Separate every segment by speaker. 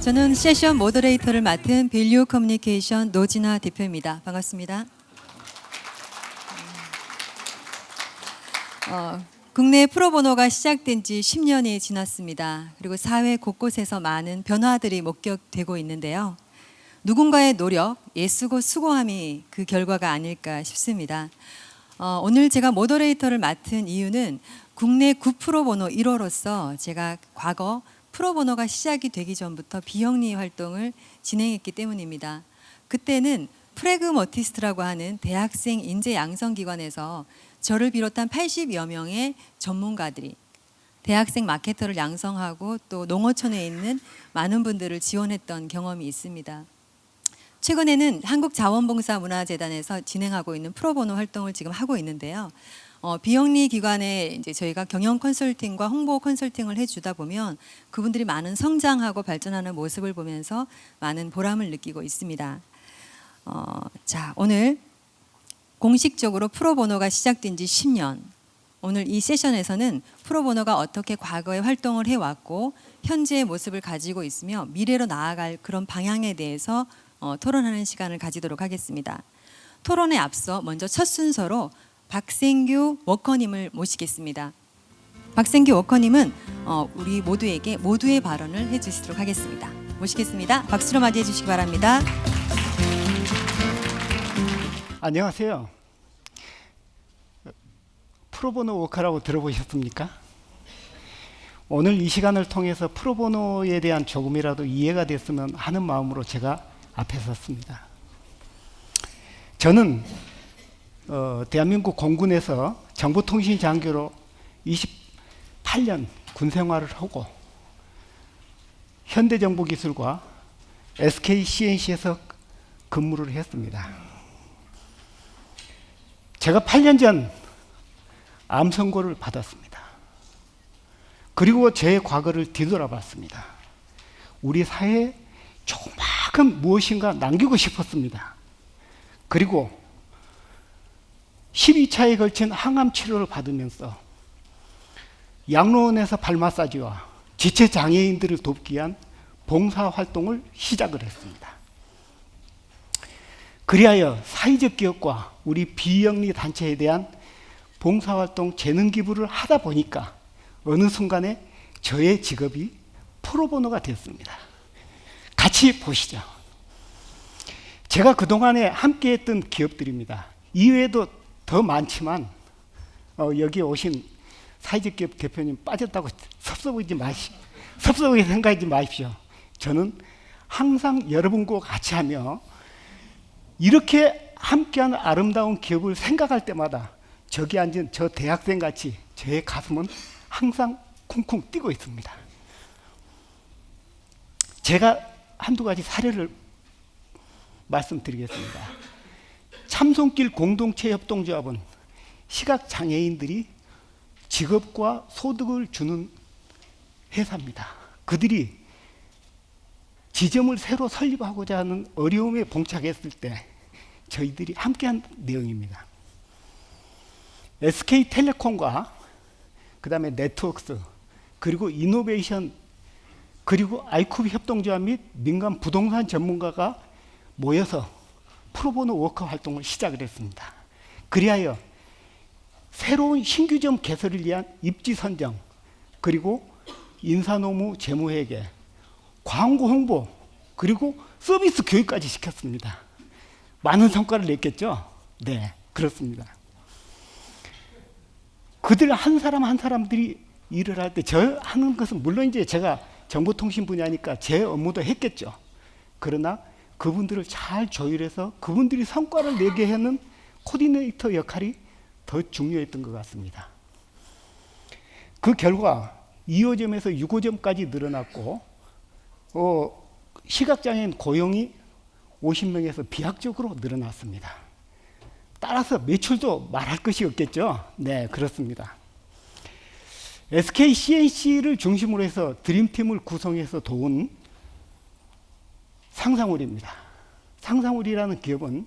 Speaker 1: 저는 세션 모더레이터를 맡은 밸류 커뮤니케이션 노진아 대표입니다. 반갑습니다. 국내 프로보노가 시작된 지 10년이 지났습니다. 그리고 사회 곳곳에서 많은 변화들이 목격되고 있는데요. 누군가의 노력, 애쓰고 수고함이 그 결과가 아닐까 싶습니다. 오늘 제가 모더레이터를 맡은 이유는 국내 9프로보노 1호로서 제가 과거 프로보노가 시작이 되기 전부터 비영리 활동을 진행했기 때문입니다. 그때는 프래그머티스트라고 하는 대학생 인재 양성기관에서 저를 비롯한 80여 명의 전문가들이 대학생 마케터를 양성하고 또 농어촌에 있는 많은 분들을 지원했던 경험이 있습니다. 최근에는 한국자원봉사문화재단에서 진행하고 있는 프로보노 활동을 지금 하고 있는데요. 비영리 기관에 이제 저희가 경영 컨설팅과 홍보 컨설팅을 해주다 보면 그분들이 많은 성장하고 발전하는 모습을 보면서 많은 보람을 느끼고 있습니다. 자, 오늘 공식적으로 프로보노가 시작된 지 10년. 오늘 이 세션에서는 프로보노가 어떻게 과거에 활동을 해왔고 현재의 모습을 가지고 있으며 미래로 나아갈 그런 방향에 대해서 토론하는 시간을 가지도록 하겠습니다. 토론에 앞서 먼저 첫 순서로 박생규 워커님을 모시겠습니다. 박생규 워커님은 우리 모두에게 모두의 발언을 해주시도록 하겠습니다. 모시겠습니다. 박수로 맞이해 주시기 바랍니다.
Speaker 2: 안녕하세요. 프로보노 워커라고 들어보셨습니까? 오늘 이 시간을 통해서 프로보노에 대한 조금이라도 이해가 됐으면 하는 마음으로 제가 앞에 섰습니다. 저는 대한민국 공군에서 정보통신 장교로 28년 군 생활을 하고 현대정보기술과 SK CNC에서 근무를 했습니다. 제가 8년 전 암 선고를 받았습니다. 그리고 제 과거를 뒤돌아봤습니다. 우리 사회에 조그마한 무엇인가 남기고 싶었습니다. 그리고 12차에 걸친 항암 치료를 받으면서 양로원에서 발 마사지와 지체 장애인들을 돕기 위한 봉사 활동을 시작을 했습니다. 그리하여 사회적 기업과 우리 비영리 단체에 대한 봉사활동 재능 기부를 하다 보니까 어느 순간에 저의 직업이 프로보노가 됐습니다. 같이 보시죠. 제가 그동안에 함께했던 기업들입니다. 이외에도 더 많지만 여기 오신 사회적 기업 대표님 빠졌다고 섭섭하게 생각하지 마십시오. 저는 항상 여러분과 같이 하며 이렇게 함께하는 아름다운 기업을 생각할 때마다 저기 앉은 저 대학생같이 제 가슴은 항상 쿵쿵 뛰고 있습니다. 제가 한두 가지 사례를 말씀드리겠습니다. 참손길 공동체 협동조합은 시각장애인들이 직업과 소득을 주는 회사입니다. 그들이 지점을 새로 설립하고자 하는 어려움에 봉착했을 때 저희들이 함께한 내용입니다. SK텔레콤과 그 다음에 네트워크스 그리고 이노베이션 그리고 아이쿠비 협동조합 및 민간 부동산 전문가가 모여서 프로보노 워커 활동을 시작을 했습니다. 그리하여 새로운 신규점 개설을 위한 입지 선정 그리고 인사노무 재무회계 광고 홍보 그리고 서비스 교육까지 시켰습니다. 많은 성과를 냈겠죠? 네, 그렇습니다. 그들 한 사람 한 사람들이 일을 할 때 저 하는 것은 물론 이제 제가 정보통신 분야니까 제 업무도 했겠죠. 그러나 그분들을 잘 조율해서 그분들이 성과를 내게 하는 코디네이터 역할이 더 중요했던 것 같습니다. 그 결과 2호점에서 6호점까지 늘어났고 시각장애인 고용이 50명에서 비약적으로 늘어났습니다. 따라서 매출도 말할 것이 없겠죠. 네, 그렇습니다. SK CNC를 중심으로 해서 드림팀을 구성해서 도운 상상울입니다. 상상울이라는 기업은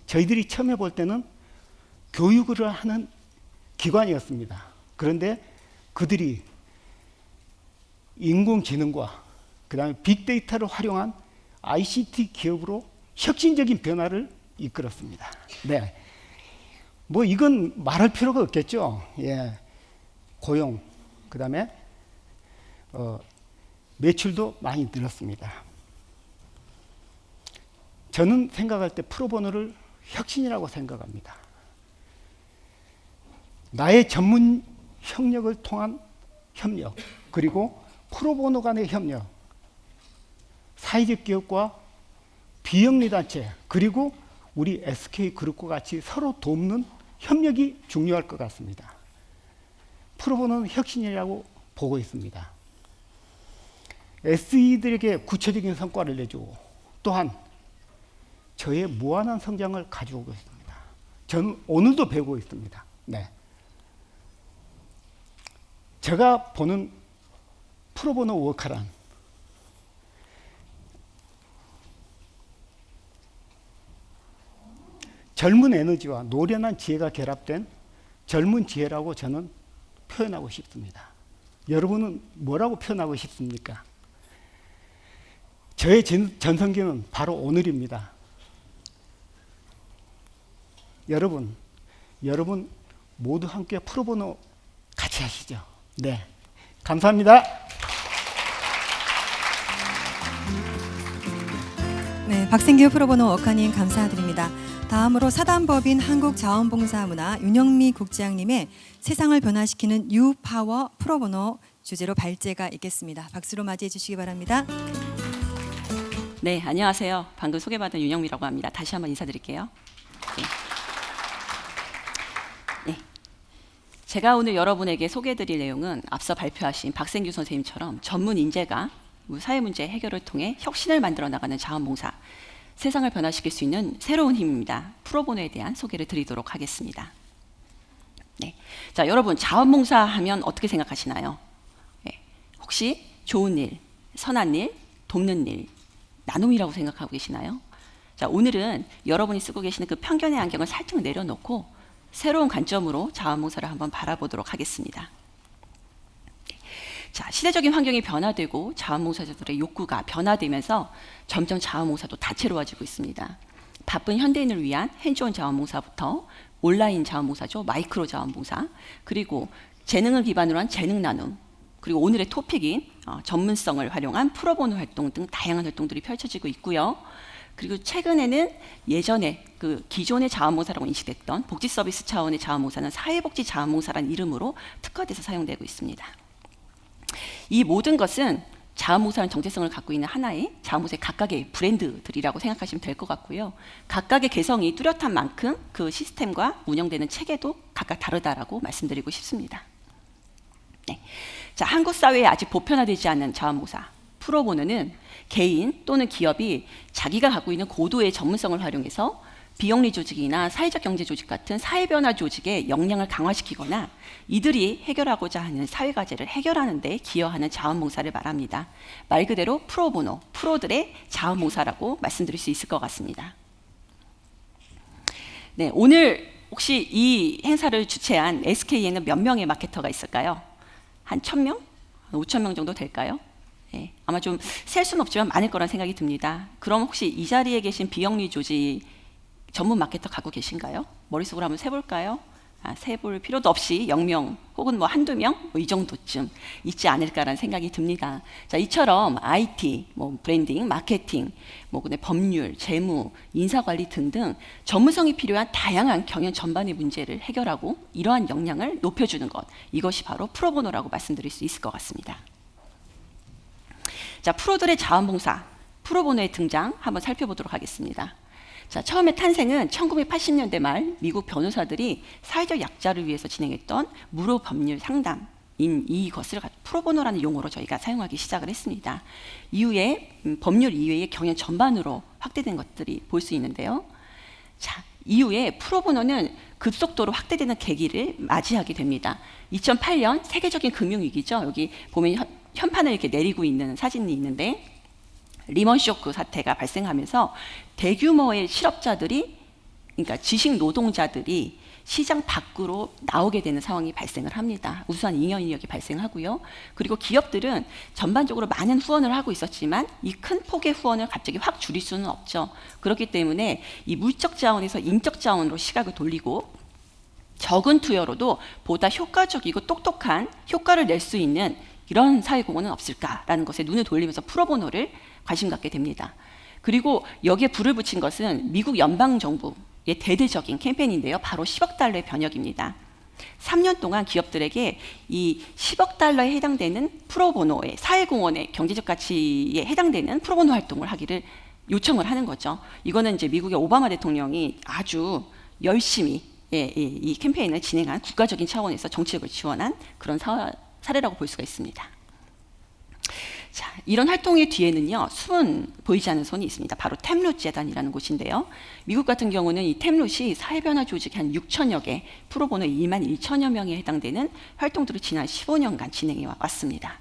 Speaker 2: 저희들이 처음 해볼 때는 교육을 하는 기관이었습니다. 그런데 그들이 인공지능과 그다음에 빅데이터를 활용한 ICT 기업으로 혁신적인 변화를 이끌었습니다. 네, 뭐 이건 말할 필요가 없겠죠. 예, 고용, 그다음에 매출도 많이 늘었습니다. 저는 생각할 때 프로보노를 혁신이라고 생각합니다. 나의 전문 협력을 통한 협력, 그리고 프로보노 간의 협력, 사회적 기업과 비영리 단체, 그리고 우리 SK그룹과 같이 서로 돕는 협력이 중요할 것 같습니다. 프로보노는 혁신이라고 보고 있습니다. SE들에게 구체적인 성과를 내주고 또한 저의 무한한 성장을 가져오고 있습니다. 저는 오늘도 배우고 있습니다. 네. 제가 보는 프로보노 워커란 젊은 에너지와 노련한 지혜가 결합된 젊은 지혜라고 저는 표현하고 싶습니다. 여러분은 뭐라고 표현하고 싶습니까? 저의 전성기는 바로 오늘입니다. 여러분 모두 함께 프로보노 같이 하시죠. 네, 감사합니다.
Speaker 1: 네, 박생규 프로보노 워커님 감사드립니다. 다음으로 사단법인 한국자원봉사문화 윤영미 국장님의 세상을 변화시키는 뉴파워 프로보노 주제로 발제가 있겠습니다. 박수로 맞이해 주시기 바랍니다.
Speaker 3: 네, 안녕하세요. 방금 소개받은 윤영미라고 합니다. 다시 한번 인사드릴게요. 네. 제가 오늘 여러분에게 소개해드릴 내용은 앞서 발표하신 박생규 선생님처럼 전문 인재가 사회 문제 해결을 통해 혁신을 만들어 나가는 자원봉사, 세상을 변화시킬 수 있는 새로운 힘입니다. 프로보노에 대한 소개를 드리도록 하겠습니다. 네. 자, 여러분 자원봉사 하면 어떻게 생각하시나요? 네. 혹시 좋은 일, 선한 일, 돕는 일, 나눔이라고 생각하고 계시나요? 자, 오늘은 여러분이 쓰고 계시는 그 편견의 안경을 살짝 내려놓고 새로운 관점으로 자원봉사를 한번 바라보도록 하겠습니다. 자, 시대적인 환경이 변화되고 자원봉사자들의 욕구가 변화되면서 점점 자원봉사도 다채로워지고 있습니다. 바쁜 현대인을 위한 핸즈온 자원봉사부터 온라인 자원봉사죠, 마이크로 자원봉사, 그리고 재능을 기반으로 한 재능 나눔, 그리고 오늘의 토픽인 전문성을 활용한 프로보노 활동 등 다양한 활동들이 펼쳐지고 있고요. 그리고 최근에는 예전에 그 기존의 자원봉사라고 인식됐던 복지 서비스 차원의 자원봉사는 사회복지 자원봉사라는 이름으로 특화돼서 사용되고 있습니다. 이 모든 것은 자원봉사는 정체성을 갖고 있는 하나의 자원봉사의 각각의 브랜드들이라고 생각하시면 될 것 같고요. 각각의 개성이 뚜렷한 만큼 그 시스템과 운영되는 체계도 각각 다르다라고 말씀드리고 싶습니다. 네. 자, 한국 사회에 아직 보편화되지 않은 자원봉사 프로보노는 개인 또는 기업이 자기가 갖고 있는 고도의 전문성을 활용해서 비영리 조직이나 사회적 경제 조직 같은 사회변화 조직의 역량을 강화시키거나 이들이 해결하고자 하는 사회과제를 해결하는 데 기여하는 자원봉사를 말합니다. 말 그대로 프로보노, 프로들의 자원봉사라고 말씀드릴 수 있을 것 같습니다. 네, 오늘 혹시 이 행사를 주최한 SK에는 몇 명의 마케터가 있을까요? 한 1,000명? 5,000명 정도 될까요? 네, 아마 좀 셀 수는 없지만 많을 거란 생각이 듭니다. 그럼 혹시 이 자리에 계신 비영리 조직 전문 마케터 갖고 계신가요? 머릿속으로 한번 세볼까요? 세볼 필요도 없이 0명 혹은 뭐 한두 명 이 정도쯤 있지 않을까라는 생각이 듭니다. 자, 이처럼 IT, 뭐 브랜딩, 마케팅, 뭐 근데 법률, 재무, 인사관리 등등 전문성이 필요한 다양한 경영 전반의 문제를 해결하고 이러한 역량을 높여주는 것, 이것이 바로 프로보노라고 말씀드릴 수 있을 것 같습니다. 자, 프로들의 자원봉사, 프로보노의 등장 한번 살펴보도록 하겠습니다. 자, 처음에 탄생은 1980년대 말 미국 변호사들이 사회적 약자를 위해서 진행했던 무료 법률 상담인 이것을 프로보노라는 용어로 저희가 사용하기 시작을 했습니다. 이후에 법률 이외의 경영 전반으로 확대된 것들이 볼 수 있는데요. 자, 이후에 프로보노는 급속도로 확대되는 계기를 맞이하게 됩니다. 2008년 세계적인 금융위기죠. 여기 보면 현판을 이렇게 내리고 있는 사진이 있는데 리먼 쇼크 사태가 발생하면서 대규모의 실업자들이 그러니까 지식 노동자들이 시장 밖으로 나오게 되는 상황이 발생을 합니다. 우수한 잉여 인력이 발생하고요. 그리고 기업들은 전반적으로 많은 후원을 하고 있었지만 이 큰 폭의 후원을 갑자기 확 줄일 수는 없죠. 그렇기 때문에 이 물적 자원에서 인적 자원으로 시각을 돌리고 적은 투여로도 보다 효과적이고 똑똑한 효과를 낼 수 있는 이런 사회공헌은 없을까라는 것에 눈을 돌리면서 프로보노를 관심 갖게 됩니다. 그리고 여기에 불을 붙인 것은 미국 연방정부의 대대적인 캠페인인데요. 바로 10억 달러의 변혁입니다. 3년 동안 기업들에게 이 10억 달러에 해당되는 프로보노의 사회공헌의 경제적 가치에 해당되는 프로보노 활동을 하기를 요청을 하는 거죠. 이거는 이제 미국의 오바마 대통령이 아주 열심히 이 캠페인을 진행한 국가적인 차원에서 정치력을 지원한 그런 사례라고 볼 수가 있습니다. 자, 이런 활동의 뒤에는요, 숨은 보이지 않는 손이 있습니다. 바로 템룻 재단이라는 곳인데요. 미국 같은 경우는 이 템룻이 사회변화 조직이 한 6천여 개, 프로보노 2만 1천여 명에 해당되는 활동들을 지난 15년간 진행해 왔습니다.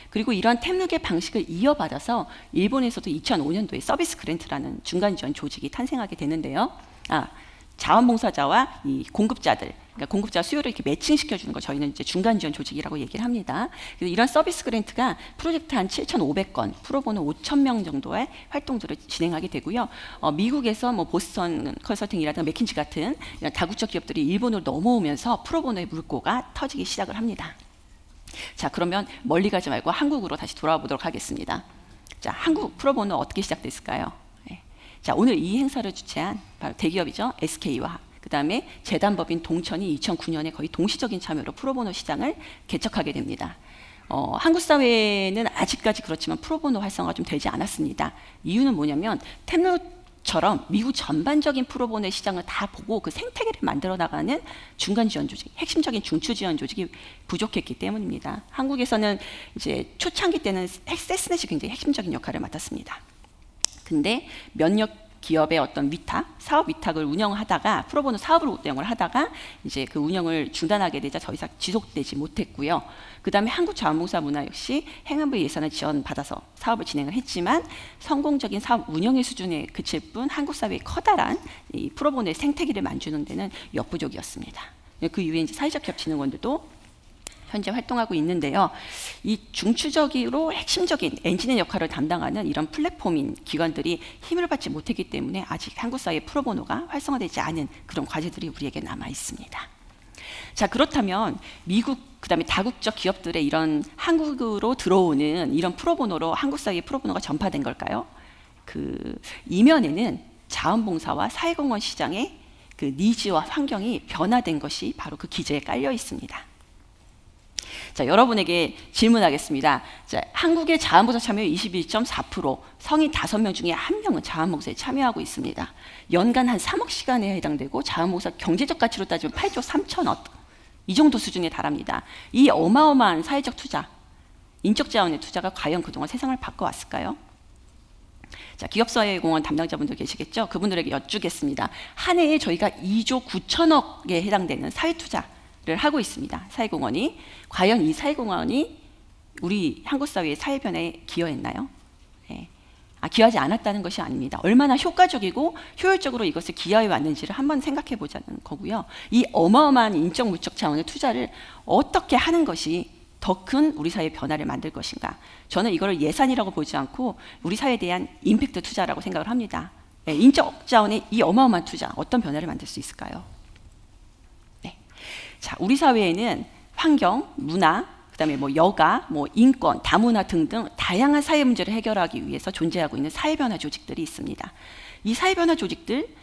Speaker 3: 그리고 이런 템룻의 방식을 이어받아서 일본에서도 2005년도에 서비스 그랜트라는 중간 지원 조직이 탄생하게 되는데요. 자원봉사자와 이 공급자들, 그러니까 공급자 수요를 이렇게 매칭시켜주는 거 저희는 이제 중간 지원 조직이라고 얘기를 합니다. 그래서 이런 서비스 그랜트가 프로젝트 한 7,500건, 프로보노 5,000명 정도의 활동들을 진행하게 되고요. 미국에서 뭐 보스턴 컨설팅이라든가 맥킨지 같은 이런 다국적 기업들이 일본으로 넘어오면서 프로보노의 물꼬가 터지기 시작을 합니다. 자, 그러면 멀리 가지 말고 한국으로 다시 돌아와 보도록 하겠습니다. 자, 한국 프로보노 어떻게 시작됐을까요? 자, 오늘 이 행사를 주최한 바로 대기업이죠. SK와 그 다음에 재단법인 동천이 2009년에 거의 동시적인 참여로 프로보노 시장을 개척하게 됩니다. 한국 사회는 아직까지 그렇지만 프로보노 활성화가 좀 되지 않았습니다. 이유는 뭐냐면 템룻처럼 미국 전반적인 프로보노의 시장을 다 보고 그 생태계를 만들어 나가는 중간 지원 조직, 핵심적인 중추 지원 조직이 부족했기 때문입니다. 한국에서는 이제 초창기 때는 세스넷이 굉장히 핵심적인 역할을 맡았습니다. 근데 몇몇 기업의 어떤 위탁, 사업 위탁을 운영하다가 프로보노 사업을 운영을 하다가 이제 그 운영을 중단하게 되자 더 이상 지속되지 못했고요. 그 다음에 한국자원봉사 문화 역시 행안부 예산을 지원받아서 사업을 진행을 했지만 성공적인 사업 운영의 수준에 그칠 뿐 한국 사회의 커다란 이 프로보노의 생태계를 만드는 데는 역부족이었습니다. 그 이후에 이제 사회적 기업진흥원들도 현재 활동하고 있는데요. 이 중추적으로 핵심적인 엔진의 역할을 담당하는 이런 플랫폼인 기관들이 힘을 받지 못했기 때문에 아직 한국 사회 프로보노가 활성화되지 않은 그런 과제들이 우리에게 남아 있습니다. 자, 그렇다면 미국 그다음에 다국적 기업들의 이런 한국으로 들어오는 이런 프로보노로 한국 사회의 프로보노가 전파된 걸까요? 그 이면에는 자원봉사와 사회공헌 시장의 그 니즈와 환경이 변화된 것이 바로 그 기저에 깔려 있습니다. 자, 여러분에게 질문하겠습니다. 자, 한국의 자원봉사 참여율 21.4%, 성인 5명 중에 1명은 자원봉사에 참여하고 있습니다. 연간 한 3억 시간에 해당되고 자원봉사 경제적 가치로 따지면 8조 3천억, 이 정도 수준에 달합니다. 이 어마어마한 사회적 투자, 인적 자원의 투자가 과연 그동안 세상을 바꿔왔을까요? 자, 기업사회공헌 담당자분들 계시겠죠? 그분들에게 여쭙겠습니다. 한 해에 저희가 2조 9천억에 해당되는 사회투자를 하고 있습니다. 사회공헌이. 과연 이 사회공헌이 우리 한국 사회의 사회변화에 기여했나요? 네. 기여하지 않았다는 것이 아닙니다. 얼마나 효과적이고 효율적으로 이것을 기여해 왔는지를 한번 생각해 보자는 거고요. 이 어마어마한 인적 물적 자원의 투자를 어떻게 하는 것이 더 큰 우리 사회의 변화를 만들 것인가. 저는 이거를 예산이라고 보지 않고 우리 사회에 대한 임팩트 투자라고 생각을 합니다. 네, 인적 자원의 이 어마어마한 투자, 어떤 변화를 만들 수 있을까요? 네. 자, 우리 사회에는 환경, 문화, 그다음에 뭐 여가, 뭐 인권, 다문화 등등 다양한 사회 문제를 해결하기 위해서 존재하고 있는 사회변화 조직들이 있습니다. 이 사회변화 조직들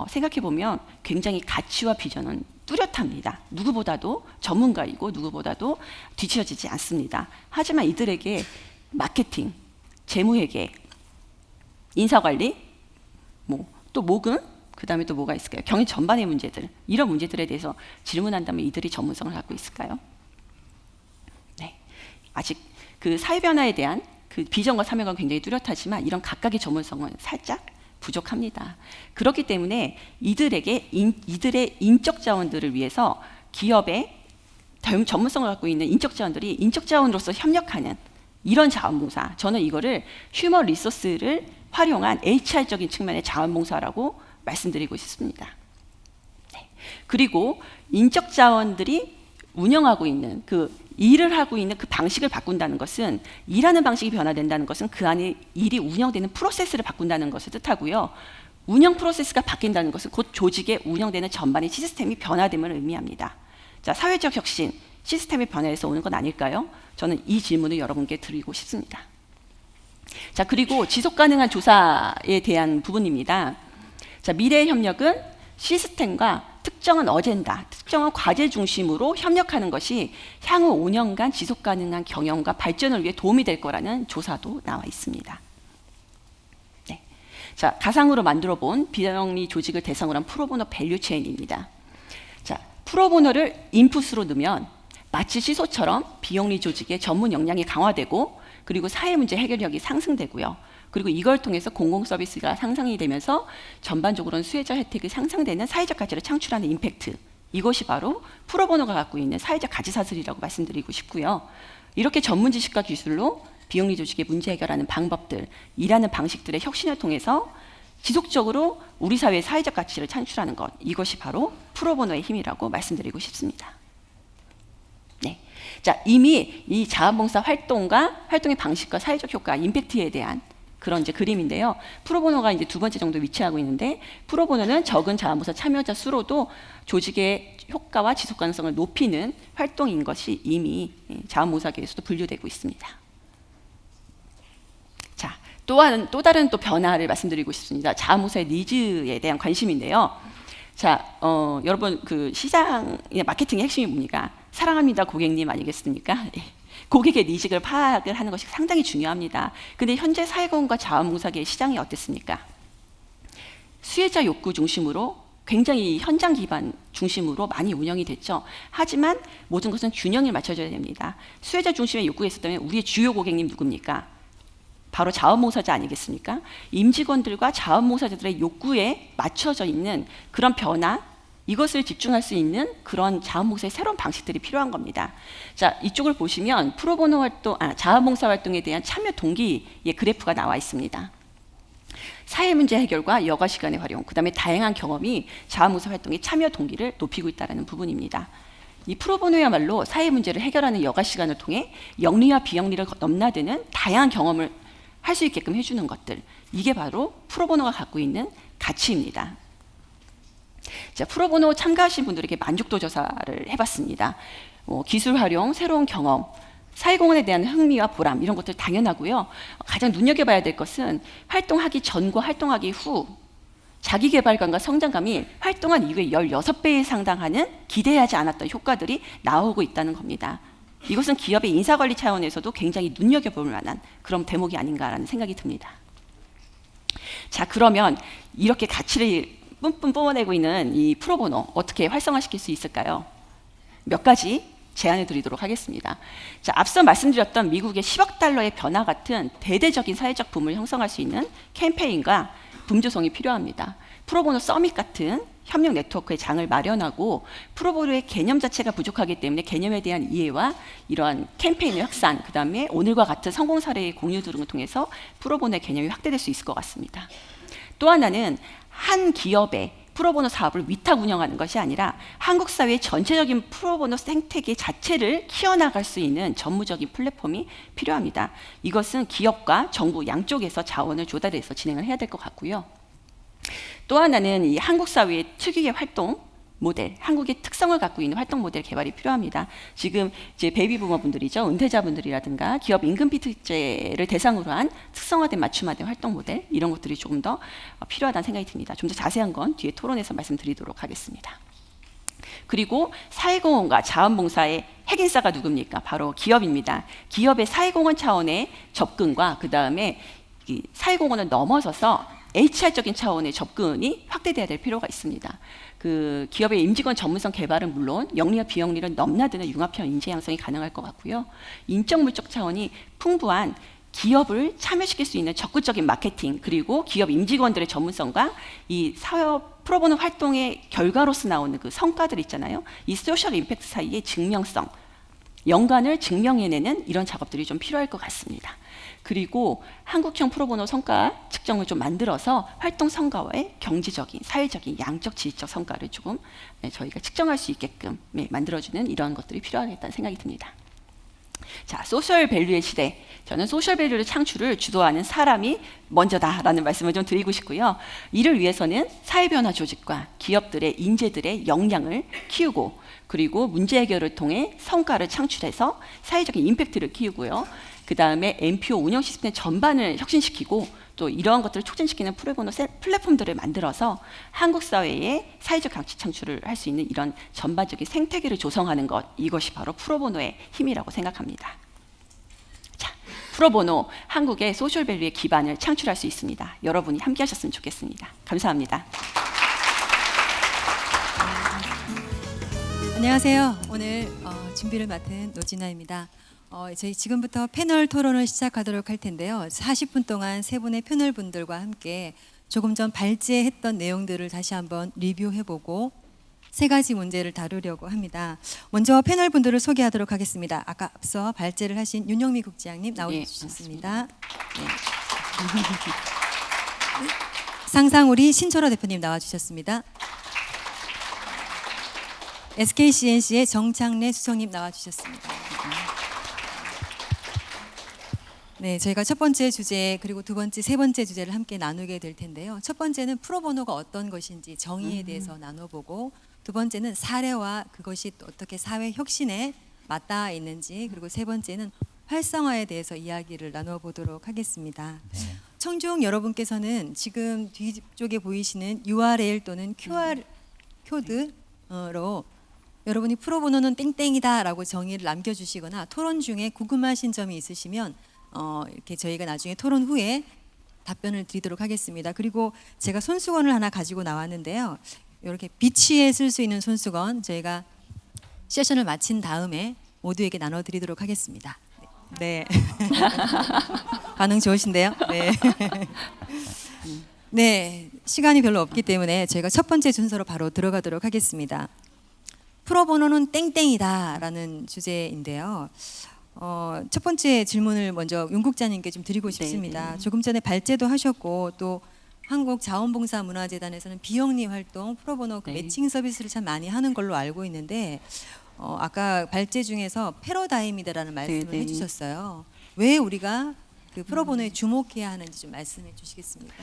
Speaker 3: 생각해 보면 굉장히 가치와 비전은 뚜렷합니다. 누구보다도 전문가이고 누구보다도 뒤처지지 않습니다. 하지만 이들에게 마케팅, 재무회계, 인사관리, 또 모금, 그 다음에 또 뭐가 있을까요? 경영 전반의 문제들, 이런 문제들에 대해서 질문한다면 이들이 전문성을 갖고 있을까요? 네, 아직 그 사회 변화에 대한 그 비전과 사명은 굉장히 뚜렷하지만 이런 각각의 전문성은 살짝 부족합니다. 그렇기 때문에 이들의 인적 자원들을 위해서 기업의 전문성을 갖고 있는 인적 자원들이 인적 자원으로서 협력하는 이런 자원봉사, 저는 이거를 휴먼 리소스를 활용한 HR적인 측면의 자원봉사라고 말씀드리고 싶습니다. 그리고 인적 자원들이 운영하고 있는 그 일을 하고 있는 그 방식을 바꾼다는 것은, 일하는 방식이 변화된다는 것은 그 안에 일이 운영되는 프로세스를 바꾼다는 것을 뜻하고요. 운영 프로세스가 바뀐다는 것은 곧 조직에 운영되는 전반의 시스템이 변화됨을 의미합니다. 자, 사회적 혁신, 시스템의 변화에서 오는 건 아닐까요? 저는 이 질문을 여러분께 드리고 싶습니다. 자, 그리고 지속 가능한 조사에 대한 부분입니다. 자, 미래의 협력은 시스템과 특정한 어젠다, 특정한 과제 중심으로 협력하는 것이 향후 5년간 지속 가능한 경영과 발전을 위해 도움이 될 거라는 조사도 나와 있습니다. 네. 자, 가상으로 만들어 본 비영리 조직을 대상으로 한 프로보노 밸류 체인입니다. 자, 프로보노를 인풋으로 넣으면 마치 시소처럼 비영리 조직의 전문 역량이 강화되고, 그리고 사회 문제 해결력이 상승되고요. 그리고 이걸 통해서 공공 서비스가 상승이 되면서 전반적으로는 수혜자 혜택이 상승되는 사회적 가치를 창출하는 임팩트, 이것이 바로 프로보노가 갖고 있는 사회적 가치 사슬이라고 말씀드리고 싶고요. 이렇게 전문 지식과 기술로 비영리 조직의 문제 해결하는 방법들, 일하는 방식들의 혁신을 통해서 지속적으로 우리 사회의 사회적 가치를 창출하는 것, 이것이 바로 프로보노의 힘이라고 말씀드리고 싶습니다. 네. 자, 이미 이 자원봉사 활동의 방식과 사회적 효과, 임팩트에 대한 그런 이제 그림인데요. 프로보노가 이제 두 번째 정도 위치하고 있는데, 프로보노는 적은 자원봉사 참여자 수로도 조직의 효과와 지속 가능성을 높이는 활동인 것이 이미 자원봉사계에서도 분류되고 있습니다. 자, 또 다른 변화를 말씀드리고 싶습니다. 자원봉사의 니즈에 대한 관심인데요. 자, 여러분 그 시장의 마케팅의 핵심이 뭡니까? 사랑합니다 고객님 아니겠습니까? 고객의 니즈를 파악을 하는 것이 상당히 중요합니다. 근데 현재 사회공헌과 자원봉사계의 시장이 어땠습니까? 수혜자 욕구 중심으로 굉장히 현장 기반 중심으로 많이 운영이 됐죠. 하지만 모든 것은 균형을 맞춰줘야 됩니다. 수혜자 중심의 욕구가 있었다면 우리의 주요 고객님 누굽니까? 바로 자원봉사자 아니겠습니까? 임직원들과 자원봉사자들의 욕구에 맞춰져 있는 그런 변화, 이것을 집중할 수 있는 그런 자원봉사의 새로운 방식들이 필요한 겁니다. 자, 이쪽을 보시면 프로보노 활동, 자원봉사 활동에 대한 참여 동기의 그래프가 나와 있습니다. 사회 문제 해결과 여가 시간의 활용, 그 다음에 다양한 경험이 자원봉사 활동의 참여 동기를 높이고 있다는 부분입니다. 이 프로보노야말로 사회 문제를 해결하는 여가 시간을 통해 영리와 비영리를 넘나드는 다양한 경험을 할 수 있게끔 해주는 것들, 이게 바로 프로보노가 갖고 있는 가치입니다. 자, 프로보노 참가하신 분들에게 만족도 조사를 해봤습니다. 기술 활용, 새로운 경험, 사회공헌에 대한 흥미와 보람, 이런 것들 당연하고요. 가장 눈여겨봐야 될 것은 활동하기 전과 활동하기 후 자기개발감과 성장감이 활동한 이후에 16배에 상당하는 기대하지 않았던 효과들이 나오고 있다는 겁니다. 이것은 기업의 인사관리 차원에서도 굉장히 눈여겨볼 만한 그런 대목이 아닌가라는 생각이 듭니다. 자, 그러면 이렇게 가치를 뿜뿜 뿜어내고 있는 이 프로보노 어떻게 활성화시킬 수 있을까요? 몇 가지 제안을 드리도록 하겠습니다. 자, 앞서 말씀드렸던 미국의 10억 달러의 변화 같은 대대적인 사회적 붐을 형성할 수 있는 캠페인과 분조성이 필요합니다. 프로보노 서밋 같은 협력 네트워크의 장을 마련하고, 프로보노의 개념 자체가 부족하기 때문에 개념에 대한 이해와 이러한 캠페인의 확산, 그 다음에 오늘과 같은 성공 사례의 공유 등을 통해서 프로보노의 개념이 확대될 수 있을 것 같습니다. 또 하나는 한 기업의 프로보노 사업을 위탁 운영하는 것이 아니라 한국 사회의 전체적인 프로보노 생태계 자체를 키워나갈 수 있는 전무적인 플랫폼이 필요합니다. 이것은 기업과 정부 양쪽에서 자원을 조달해서 진행을 해야 될 것 같고요. 또 하나는 이 한국 사회의 특유의 활동 모델, 한국의 특성을 갖고 있는 활동 모델 개발이 필요합니다. 지금 이제 베이비부머 분들이죠, 은퇴자분들이라든가 기업 임금비 특제를 대상으로 한 특성화된 맞춤화된 활동 모델, 이런 것들이 조금 더 필요하다는 생각이 듭니다. 좀 더 자세한 건 뒤에 토론에서 말씀드리도록 하겠습니다. 그리고 사회공헌과 자원봉사의 핵인싸가 누굽니까? 바로 기업입니다. 기업의 사회공헌 차원의 접근과 그 다음에 사회공헌을 넘어서서 HR적인 차원의 접근이 확대돼야 될 필요가 있습니다. 그 기업의 임직원 전문성 개발은 물론 영리와 비영리를 넘나드는 융합형 인재 양성이 가능할 것 같고요. 인적 물적 차원이 풍부한 기업을 참여시킬 수 있는 적극적인 마케팅, 그리고 기업 임직원들의 전문성과 이 사업 프로보노 활동의 결과로서 나오는 그 성과들 있잖아요. 이 소셜 임팩트 사이의 증명성, 연관을 증명해내는 이런 작업들이 좀 필요할 것 같습니다. 그리고 한국형 프로보노 성과 측정을 좀 만들어서 활동 성과와의 경제적인, 사회적인, 양적, 지리적 성과를 조금 저희가 측정할 수 있게끔 만들어주는 이러한 것들이 필요하겠다는 생각이 듭니다. 자, 소셜 밸류의 시대. 저는 소셜 밸류의 창출을 주도하는 사람이 먼저다라는 말씀을 좀 드리고 싶고요. 이를 위해서는 사회변화 조직과 기업들의 인재들의 역량을 키우고 그리고 문제 해결을 통해 성과를 창출해서 사회적인 임팩트를 키우고요. 그 다음에 NPO 운영 시스템 전반을 혁신시키고 또 이러한 것들을 촉진시키는 프로보노 플랫폼들을 만들어서 한국 사회의 사회적 가치 창출을 할 수 있는 이런 전반적인 생태계를 조성하는 것, 이것이 바로 프로보노의 힘이라고 생각합니다. 자, 프로보노 한국의 소셜 밸류의 기반을 창출할 수 있습니다. 여러분이 함께 하셨으면 좋겠습니다. 감사합니다.
Speaker 1: 안녕하세요. 오늘 준비를 맡은 노진아입니다. 저희 지금부터 패널 토론을 시작하도록 할 텐데요. 40분 동안 세 분의 패널 분들과 함께 조금 전 발제했던 내용들을 다시 한번 리뷰해보고 세 가지 문제를 다루려고 합니다. 먼저 패널 분들을 소개하도록 하겠습니다. 아까 앞서 발제를 하신 윤영미 국장님 나와주셨습니다. 네. 상상우리 신철호 대표님 나와주셨습니다. SKCNC의 정창래 수석님 나와주셨습니다. 네, 저희가 첫 번째 주제 그리고 두 번째, 세 번째 주제를 함께 나누게 될 텐데요. 첫 번째는 프로보노가 어떤 것인지 정의에 대해서 나눠보고 두 번째는 사례와 그것이 또 어떻게 사회 혁신에 맞닿아 있는지 그리고 세 번째는 활성화에 대해서 이야기를 나눠보도록 하겠습니다.
Speaker 4: 네.
Speaker 1: 청중 여러분께서는 지금 뒤쪽에 보이시는 URL 또는 QR 코드로 여러분이 프로보노는 땡땡이다라고 정의를 남겨주시거나 토론 중에 궁금하신 점이 있으시면 이렇게 저희가 나중에 토론 후에 답변을 드리도록 하겠습니다. 그리고 제가 손수건을 하나 가지고 나왔는데요. 이렇게 비치에 쓸 수 있는 손수건 저희가 세션을 마친 다음에 모두에게 나눠드리도록 하겠습니다. 네. 반응 좋으신데요? 네. 네, 시간이 별로 없기 때문에 저희가 첫 번째 순서로 바로 들어가도록 하겠습니다. 프로보노는 땡땡이다라는 주제인데요. 첫 번째 질문을 먼저 윤 국장님께 좀 드리고 싶습니다.
Speaker 3: 네.
Speaker 1: 조금 전에 발제도 하셨고 또 한국자원봉사문화재단에서는 비영리 활동, 프로보노 그
Speaker 3: 네.
Speaker 1: 매칭 서비스를 참 많이 하는 걸로 알고 있는데 아까 발제 중에서 패러다임이다라는 말씀을
Speaker 3: 네, 네.
Speaker 1: 해주셨어요. 왜 우리가 그 프로보노에 주목해야 하는지 좀 말씀해 주시겠습니까?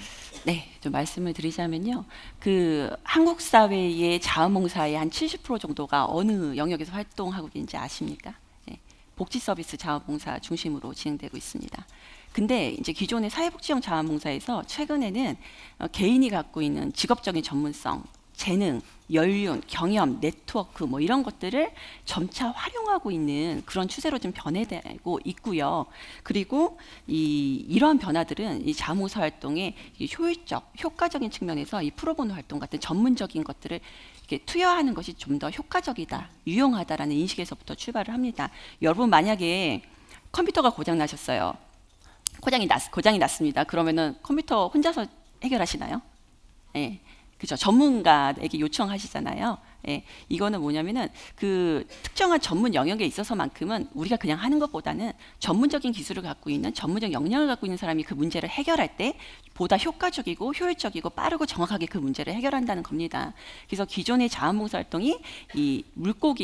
Speaker 3: 네, 좀 말씀을 드리자면요. 그 한국 사회의 자원봉사의 한 70% 정도가 어느 영역에서 활동하고 있는지 아십니까? 네, 복지 서비스 자원봉사 중심으로 진행되고 있습니다. 근데 이제 기존의 사회복지형 자원봉사에서 최근에는 개인이 갖고 있는 직업적인 전문성, 재능, 연륜, 경험, 네트워크 뭐 이런 것들을 점차 활용하고 있는 그런 추세로 좀 변해되고 있고요. 그리고 이러한 변화들은 이 자원봉사 활동의 이 효율적, 효과적인 측면에서 이 프로보노 활동 같은 전문적인 것들을 이렇게 투여하는 것이 좀 더 효과적이다, 유용하다라는 인식에서부터 출발을 합니다. 여러분 만약에 컴퓨터가 고장 나셨어요. 고장이 났습니다. 그러면은 컴퓨터 혼자서 해결하시나요? 예. 그죠. 전문가에게 요청하시잖아요. 예. 이거는 뭐냐면은 그 특정한 전문 영역에 있어서만큼은 우리가 그냥 하는 것보다는 전문적인 기술을 갖고 있는 전문적 역량을 갖고 있는 사람이 그 문제를 해결할 때 보다 효과적이고 효율적이고 빠르고 정확하게 그 문제를 해결한다는 겁니다. 그래서 기존의 자원봉사 활동이 이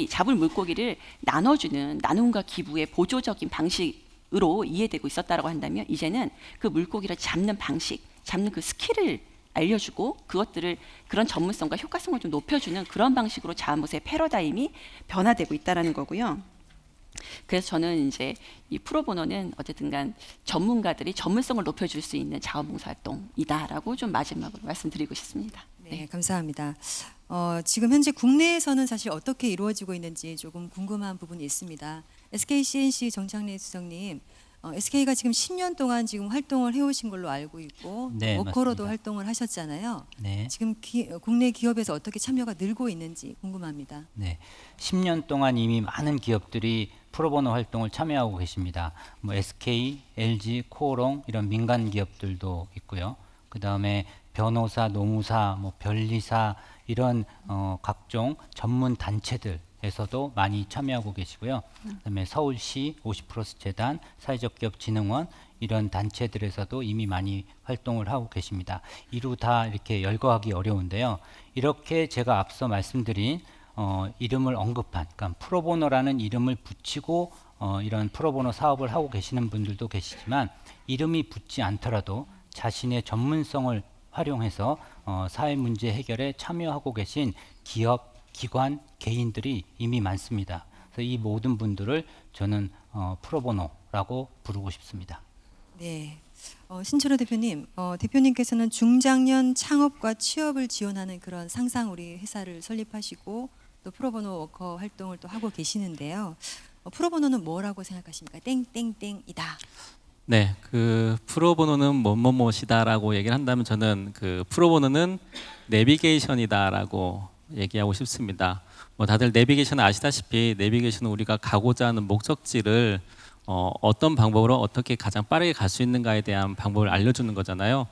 Speaker 3: 잡을 물고기를 나눠주는 나눔과 기부의 보조적인 방식으로 이해되고 있었다라고 한다면 이제는 그 물고기를 잡는 방식, 잡는 그 스킬을 알려주고 그런 전문성과 효과성을 좀 높여주는 그런 방식으로 자원봉사의 패러다임이 변화되고 있다라는 거고요. 그래서 저는 이제 이 프로보노는 어쨌든간 전문가들이 전문성을 높여줄 수 있는 자원봉사 활동이다라고 좀 마지막으로 말씀드리고 싶습니다.
Speaker 1: 네, 감사합니다. 지금 현재 국내에서는 사실 어떻게 이루어지고 있는지 조금 궁금한 부분이 있습니다. SKCNC 정창래 수석님, SK가 지금 10년 동안 지금 활동을 해오신 걸로 알고 있고
Speaker 4: 네,
Speaker 1: 워커로도
Speaker 4: 맞습니다.
Speaker 1: 활동을 하셨잖아요.
Speaker 4: 네.
Speaker 1: 지금 국내 기업에서 어떻게 참여가 늘고 있는지 궁금합니다.
Speaker 4: 네. 10년 동안 이미 많은 기업들이 프로보노 활동을 참여하고 계십니다. 뭐 SK, LG, 코오롱 이런 민간 기업들도 있고요. 그다음에 변호사, 노무사, 뭐 변리사 이런 각종 전문 단체들 에서도 많이 참여하고 계시고요. 그다음에 서울시 50플러스 재단, 사회적 기업 진흥원 이런 단체들에서도 이미 많이 활동을 하고 계십니다. 이루 다 이렇게 열거하기 어려운데요. 이렇게 제가 앞서 말씀드린 이름을 언급한, 그러니까 프로보노라는 이름을 붙이고 이런 프로보노 사업을 하고 계시는 분들도 계시지만 이름이 붙지 않더라도 자신의 전문성을 활용해서 사회 문제 해결에 참여하고 계신 기업, 기관, 개인들이 이미 많습니다. 그래서 이 모든 분들을 저는 프로보노라고 부르고 싶습니다.
Speaker 1: 네. 신철호 대표님, 대표님께서는 중장년 창업과 취업을 지원하는 그런 상상 우리 회사를 설립하시고 또 프로보노 워커 활동을 또 하고 계시는데요. 프로보노는 뭐라고 생각하십니까? 땡땡땡이다.
Speaker 5: 네, 그 프로보노는 뭐뭐뭐시다라고 얘기를 한다면 저는 그 프로보노는 내비게이션이다라고 얘기하고 싶습니다. 뭐 다들 내비게이션 아시다시피 내비게이션은 우리가 가고자 하는 목적지를 어떤 방법으로 어떻게 가장 빠르게 갈 수 있는가에 대한 방법을 알려주는 거잖아요.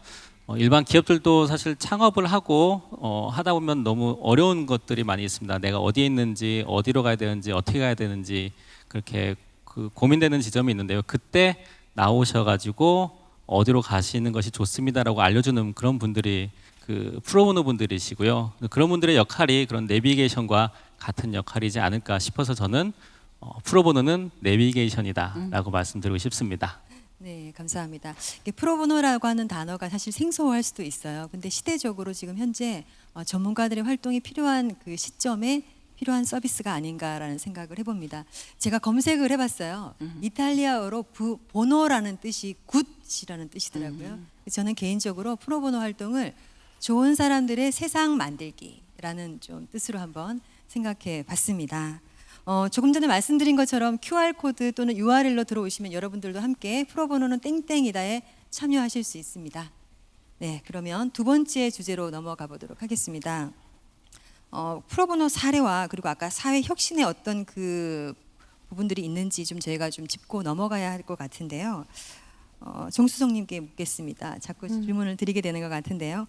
Speaker 5: 일반 기업들도 사실 창업을 하고 하다 보면 너무 어려운 것들이 많이 있습니다. 내가 어디에 있는지, 어디로 가야 되는지, 어떻게 가야 되는지 그렇게 그 고민되는 지점이 있는데요. 그때 나오셔가지고 어디로 가시는 것이 좋습니다라고 알려주는 그런 분들이 그 프로보노 분들이시고요. 그런 분들의 역할이 그런 내비게이션과 같은 역할이지 않을까 싶어서 저는 프로보노는 내비게이션이다라고 말씀드리고 싶습니다.
Speaker 1: 네, 감사합니다. 이게 프로보노라고 하는 단어가 사실 생소할 수도 있어요. 근데 시대적으로 지금 현재 전문가들의 활동이 필요한 그 시점에 필요한 서비스가 아닌가라는 생각을 해봅니다. 제가 검색을 해봤어요. 이탈리아어로 보노라는 뜻이 굿이라는 뜻이더라고요. 저는 개인적으로 프로보노 활동을 좋은 사람들의 세상 만들기라는 좀 뜻으로 한번 생각해 봤습니다. 조금 전에 말씀드린 것처럼 QR코드 또는 URL로 들어오시면 여러분들도 함께 프로보노는 땡땡이다에 참여하실 수 있습니다. 네, 그러면 두 번째 주제로 넘어가 보도록 하겠습니다. 프로보노 사례와 그리고 아까 사회 혁신의 어떤 그 부분들이 있는지 좀 저희가 좀 짚고 넘어가야 할 것 같은데요. 정수성님께 묻겠습니다. 자꾸 질문을 드리게 되는 것 같은데요.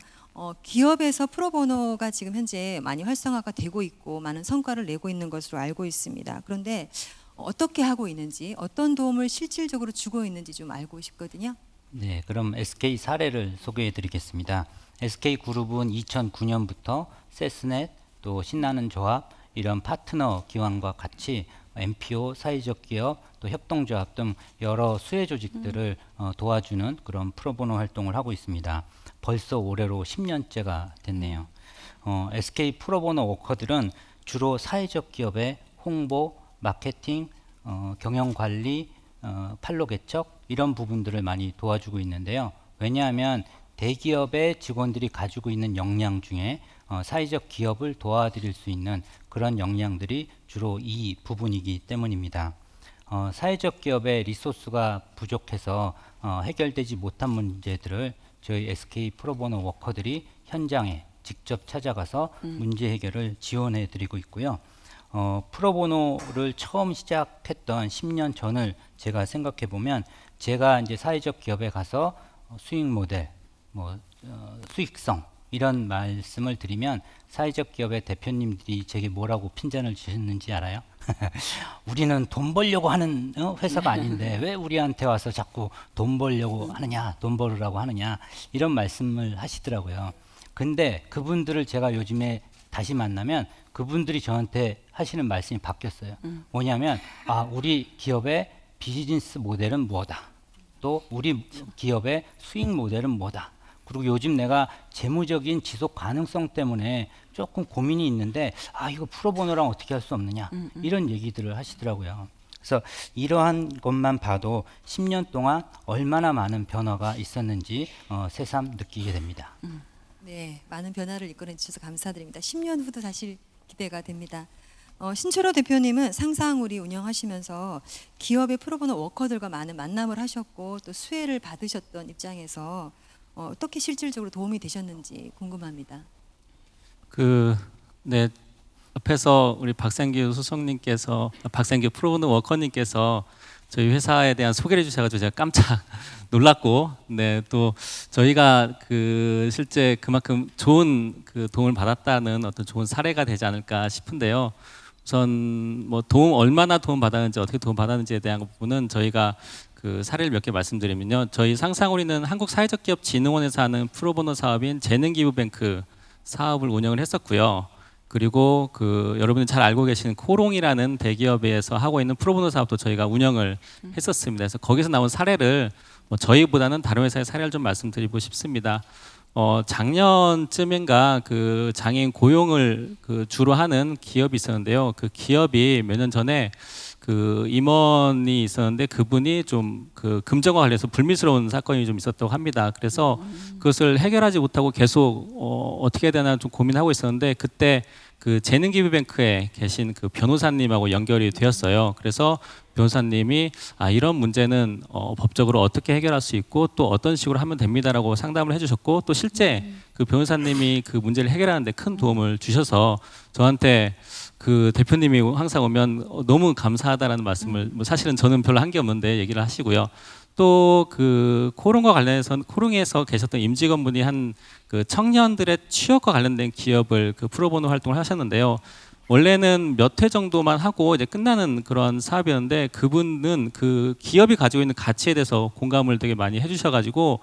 Speaker 1: 기업에서 프로보노가 지금 현재 많이 활성화가 되고 있고 많은 성과를 내고 있는 것으로 알고 있습니다. 그런데 어떻게 하고 있는지, 어떤 도움을 실질적으로 주고 있는지 좀 알고 싶거든요.
Speaker 4: 네, 그럼 SK 사례를 소개해 드리겠습니다. SK그룹은 2009년부터 세스넷 또 신나는 조합 이런 파트너 기관과 같이 NPO, 사회적 기업, 또 협동조합 등 여러 수혜 조직들을 도와주는 그런 프로보노 활동을 하고 있습니다. 벌써 올해로 10년째가 됐네요. SK 프로보노 워커들은 주로 사회적 기업의 홍보, 마케팅, 경영관리, 판로 개척 이런 부분들을 많이 도와주고 있는데요. 왜냐하면 대기업의 직원들이 가지고 있는 역량 중에 사회적 기업을 도와드릴 수 있는 그런 역량들이 주로 이 부분이기 때문입니다. 사회적 기업의 리소스가 부족해서 해결되지 못한 문제들을 저희 SK 프로보노 워커들이 현장에 직접 찾아가서 문제 해결을 지원해 드리고 있고요. 프로보노를 처음 시작했던 10년 전을 제가 생각해 보면 제가 이제 사회적 기업에 가서 수익 모델, 수익성 이런 말씀을 드리면 사회적 기업의 대표님들이 제게 뭐라고 핀잔을 주셨는지 알아요? 우리는 돈 벌려고 하는 회사가 아닌데 왜 우리한테 와서 자꾸 돈 벌려고 하느냐, 돈 벌으라고 하느냐 이런 말씀을 하시더라고요. 근데 그분들을 제가 요즘에 다시 만나면 그분들이 저한테 하시는 말씀이 바뀌었어요. 뭐냐면 우리 기업의 비즈니스 모델은 뭐다. 또 우리 기업의 수익 모델은 뭐다. 그리고 요즘 내가 재무적인 지속 가능성 때문에 조금 고민이 있는데 이거 프로보노랑 어떻게 할 수 없느냐 이런 얘기들을 하시더라고요. 그래서 이러한 것만 봐도 10년 동안 얼마나 많은 변화가 있었는지 새삼 느끼게 됩니다.
Speaker 1: 네, 많은 변화를 이끌어 주셔서 감사드립니다. 10년 후도 사실 기대가 됩니다. 신철호 대표님은 상상우리 운영하시면서 기업의 프로보노 워커들과 많은 만남을 하셨고 또 수혜를 받으셨던 입장에서 어떻게 실질적으로 도움이 되셨는지 궁금합니다.
Speaker 5: 네, 앞에서 우리 박상규 수석님께서 박상규 프로보노 워커님께서 저희 회사에 대한 소개를 해주셔가지고 제가 깜짝 놀랐고, 네, 또 저희가 실제 그만큼 좋은 도움을 받았다는 어떤 좋은 사례가 되지 않을까 싶은데요. 우선 뭐 도움 얼마나 도움 받았는지 어떻게 도움 받았는지에 대한 부분은 저희가 그 사례를 몇 개 말씀드리면요. 저희 상상우리는 한국사회적기업진흥원에서 하는 프로보노 사업인 재능기부뱅크 사업을 운영을 했었고요. 그리고 그 여러분이 잘 알고 계시는 코롱이라는 대기업에서 하고 있는 프로보노 사업도 저희가 운영을 했었습니다. 그래서 거기서 나온 사례를 뭐 저희보다는 다른 회사의 사례를 좀 말씀드리고 싶습니다. 작년쯤인가 그 장애인 고용을 그 주로 하는 기업이 있었는데요. 그 기업이 몇 년 전에 그 임원이 있었는데 그분이 좀 그 금전과 관련해서 불미스러운 사건이 좀 있었다고 합니다. 그래서 그것을 해결하지 못하고 계속 어떻게 해야 되나 좀 고민하고 있었는데 그때 그 재능기부뱅크에 계신 그 변호사님하고 연결이 되었어요. 그래서 변호사님이 이런 문제는 법적으로 어떻게 해결할 수 있고 또 어떤 식으로 하면 됩니다라고 상담을 해주셨고 또 실제 그 변호사님이 그 문제를 해결하는데 큰 도움을 주셔서 저한테 그 대표님이 항상 오면 너무 감사하다라는 말씀을 뭐 사실은 저는 별로 한 게 없는데 얘기를 하시고요. 또 그 코롱과 관련해서 코롱에서 계셨던 임직원분이 한 그 청년들의 취업과 관련된 기업을 그 프로보노 활동을 하셨는데요. 원래는 몇 회 정도만 하고 이제 끝나는 그런 사업이었는데 그분은 그 기업이 가지고 있는 가치에 대해서 공감을 되게 많이 해주셔가지고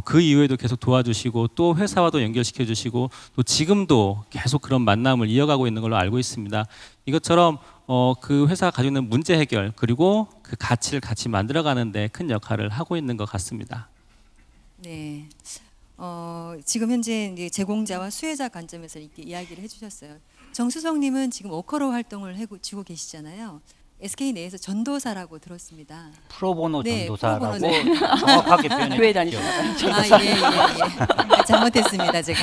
Speaker 5: 그 이후에도 계속 도와주시고 또 회사와도 연결시켜 주시고 또 지금도 계속 그런 만남을 이어가고 있는 걸로 알고 있습니다. 이것처럼 그 회사가 가지고 있는 문제 해결 그리고 그 가치를 같이 만들어가는 데 큰 역할을 하고 있는 것 같습니다.
Speaker 1: 네. 지금 현재 이제 제공자와 수혜자 관점에서 이렇게 이야기를 해주셨어요. 정수성님은 지금 워커로 활동을 해주고 계시잖아요. SK 내에서 전도사라고 들었습니다.
Speaker 4: 프로보노
Speaker 1: 네,
Speaker 4: 전도사라고
Speaker 1: 프로보노,
Speaker 4: 정확하게 표현해
Speaker 3: 교회
Speaker 4: 주십시오.
Speaker 3: 다니시나요?
Speaker 1: 예. 잘못했습니다, 제가.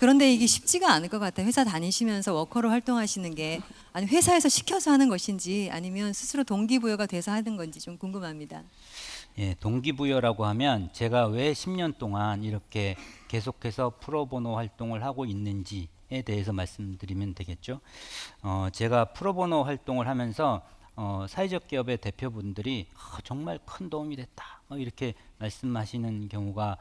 Speaker 1: 그런데 이게 쉽지가 않을 것 같아요. 회사 다니시면서 워커로 활동하시는 게 아니 회사에서 시켜서 하는 것인지 아니면 스스로 동기부여가 돼서 하는 건지 좀 궁금합니다.
Speaker 4: 예, 동기부여라고 하면 제가 왜 10년 동안 이렇게 계속해서 프로보노 활동을 하고 있는지에 대해서 말씀드리면 되겠죠. 제가 프로보노 활동을 하면서 사회적 기업의 대표분들이 정말 큰 도움이 됐다 이렇게 말씀하시는 경우가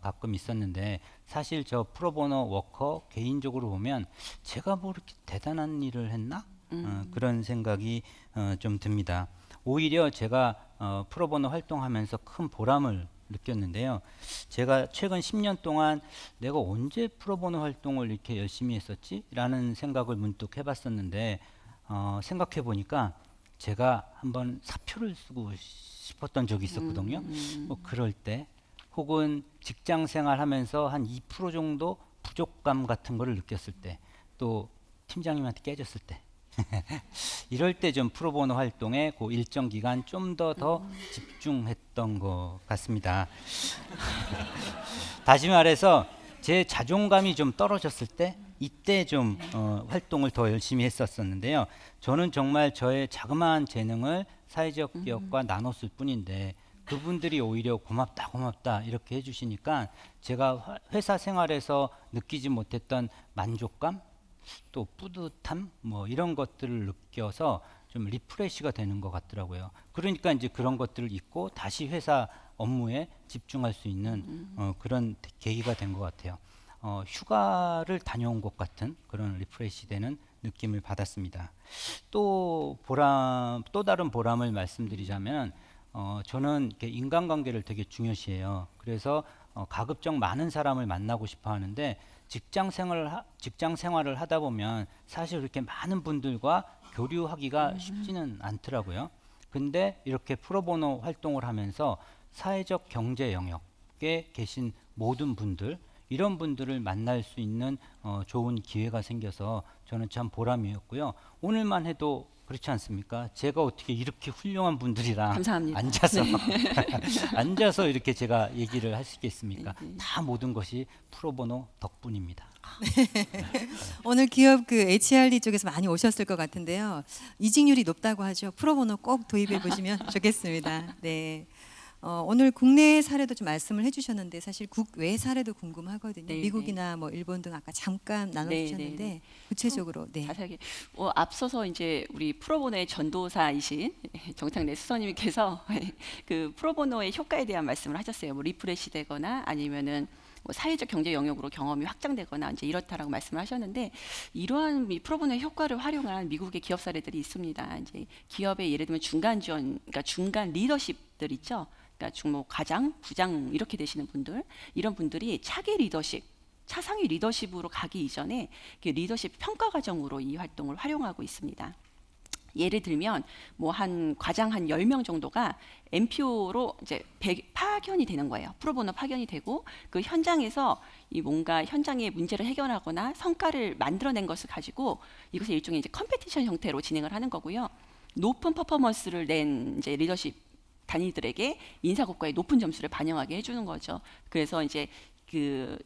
Speaker 4: 가끔 있었는데 사실 저 프로보노 워커 개인적으로 보면 제가 뭐 이렇게 대단한 일을 했나? 그런 생각이 좀 듭니다. 오히려 제가 프로보노 활동하면서 큰 보람을 느꼈는데요. 제가 최근 10년 동안 내가 언제 프로보노 활동을 이렇게 열심히 했었지? 라는 생각을 문득 해봤었는데 생각해 보니까 제가 한번 사표를 쓰고 싶었던 적이 있었거든요. 뭐 그럴 때 혹은 직장 생활하면서 한 2% 정도 부족감 같은 거를 느꼈을 때 또 팀장님한테 깨졌을 때 이럴 때 좀 프로보노 활동에 그 일정 기간 좀 더 집중했던 것 같습니다. 다시 말해서 제 자존감이 좀 떨어졌을 때 이때 좀 활동을 더 열심히 했었었는데요. 저는 정말 저의 자그마한 재능을 사회적 기업과 나눴을 뿐인데 그분들이 오히려 고맙다 이렇게 해주시니까 제가 회사 생활에서 느끼지 못했던 만족감 또 뿌듯함 뭐 이런 것들을 느껴서 좀 리프레시가 되는 것 같더라고요. 그러니까 이제 그런 것들을 잊고 다시 회사 업무에 집중할 수 있는 그런 계기가 된 것 같아요. 휴가를 다녀온 것 같은 그런 리프레시 되는 느낌을 받았습니다. 또 다른 보람을 말씀드리자면 저는 이렇게 인간관계를 되게 중요시해요. 그래서 가급적 많은 사람을 만나고 싶어 하는데 직장 생활을 하다 보면 사실 그렇게 많은 분들과 교류하기가 쉽지는 않더라고요. 근데 이렇게 프로보노 활동을 하면서 사회적 경제 영역에 계신 모든 분들 이런 분들을 만날 수 있는 좋은 기회가 생겨서 저는 참 보람이었고요. 오늘만 해도 그렇지 않습니까? 제가 어떻게 이렇게 훌륭한 분들이랑
Speaker 3: 감사합니다.
Speaker 4: 앉아서 이렇게 제가 얘기를 할 수 있겠습니까? 다 모든 것이 프로보노 덕분입니다.
Speaker 1: 오늘 기업 그 HRD 쪽에서 많이 오셨을 것 같은데요. 이직률이 높다고 하죠. 프로보노 꼭 도입해 보시면 좋겠습니다. 네. 오늘 국내 사례도 좀 말씀을 해주셨는데 사실 국외 사례도 궁금하거든요.
Speaker 3: 네,
Speaker 1: 미국이나 뭐 일본 등 아까 잠깐 나눠주셨는데
Speaker 3: 네.
Speaker 1: 구체적으로 네.
Speaker 3: 자세하게 앞서서 이제 우리 프로보노의 전도사이신 정창래 수석님께서 그 프로보노의 효과에 대한 말씀을 하셨어요. 뭐 리프레시 되거나 아니면은 뭐 사회적 경제 영역으로 경험이 확장되거나 이제 이렇다라고 말씀을 하셨는데 이러한 이 프로보노의 효과를 활용한 미국의 기업 사례들이 있습니다. 이제 기업의 예를 들면 중간 지원, 그러니까 중간 리더십들 있죠. 그러니까 뭐 과장, 부장 이렇게 되시는 분들, 이런 분들이 차기 리더십, 차상위 리더십으로 가기 이전에 리더십 평가 과정으로 이 활동을 활용하고 있습니다. 예를 들면 뭐 한 과장 한 10명 정도가 MPO로 이제 파견이 되는 거예요. 프로보노 파견이 되고 그 현장에서 이 뭔가 현장의 문제를 해결하거나 성과를 만들어낸 것을 가지고 이것을 일종의 이제 컴페티션 형태로 진행을 하는 거고요. 높은 퍼포먼스를 낸 이제 리더십 단위들에게 인사고과의 높은 점수를 반영하게 해주는 거죠. 그래서 이제 그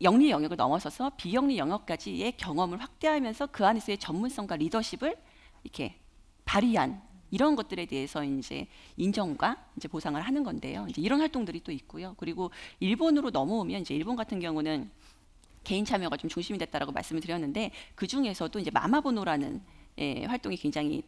Speaker 3: 영리 영역을 넘어서서 비영리 영역까지의 경험을 확대하면서 그 안에서의 전문성과 리더십을 이렇게 발휘한 이런 것들에 대해서 이제 인정과 이제 보상을 하는 건데요. 이제 이런 활동들이 또 있고요. 그리고 일본으로 넘어오면 이제 일본 같은 경우는 개인 참여가 좀 중심이 됐다라고 말씀을 드렸는데 그 중에서도 이제 마마보노라는 활동이 굉장히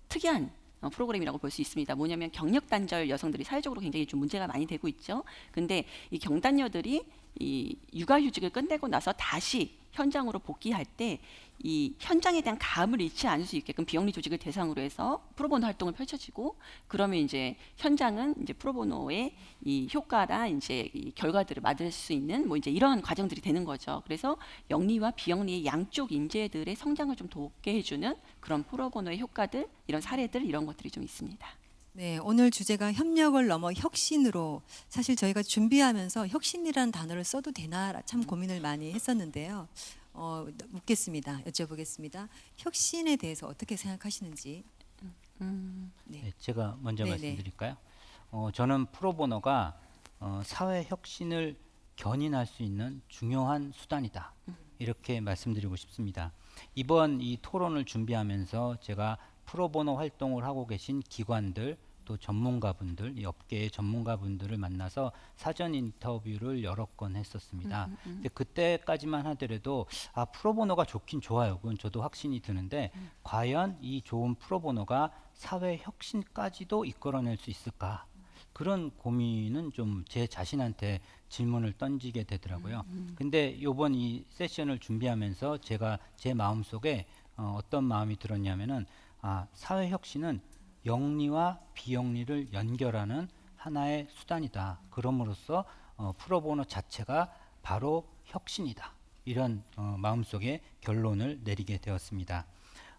Speaker 3: 특이한 프로그램이라고 볼 수 있습니다. 뭐냐면 경력 단절 여성들이 사회적으로 굉장히 좀 문제가 많이 되고 있죠. 근데 이 경단녀들이 이 육아휴직을 끝내고 나서 다시 현장으로 복귀할 때 이 현장에 대한 감을 잃지 않을 수 있게끔 비영리 조직을 대상으로 해서 프로보노 활동을 펼쳐지고 그러면 이제 현장은 이제 프로보노의 이 효과나 이제 이 결과들을 받을 수 있는 뭐 이제 이런 과정들이 되는 거죠. 그래서 영리와 비영리의 양쪽 인재들의 성장을 좀 돕게 해주는 그런 프로보노의 효과들, 이런 사례들 이런 것들이 좀 있습니다.
Speaker 1: 네, 오늘 주제가 협력을 넘어 혁신으로 사실 저희가 준비하면서 혁신이라는 단어를 써도 되나 참 고민을 많이 했었는데요. 묻겠습니다. 여쭤보겠습니다. 혁신에 대해서 어떻게 생각하시는지.
Speaker 4: 네, 제가 먼저
Speaker 1: 네네.
Speaker 4: 말씀드릴까요? 저는 프로보노가 사회 혁신을 견인할 수 있는 중요한 수단이다. 이렇게 말씀드리고 싶습니다. 이번 이 토론을 준비하면서 제가 프로보노 활동을 하고 계신 기관들 또 전문가분들, 이 업계의 전문가분들을 만나서 사전 인터뷰를 여러 건 했었습니다. 근데 그때까지만 하더라도 프로보노가 좋긴 좋아요. 그건 저도 확신이 드는데 과연 이 좋은 프로보노가 사회 혁신까지도 이끌어낼 수 있을까? 그런 고민은 좀 제 자신한테 질문을 던지게 되더라고요. 근데 요번 이 세션을 준비하면서 제가 제 마음속에 어떤 마음이 들었냐면은 사회 혁신은 영리와 비영리를 연결하는 하나의 수단이다. 그럼으로써 프로보노 자체가 바로 혁신이다. 이런 마음속에 결론을 내리게 되었습니다.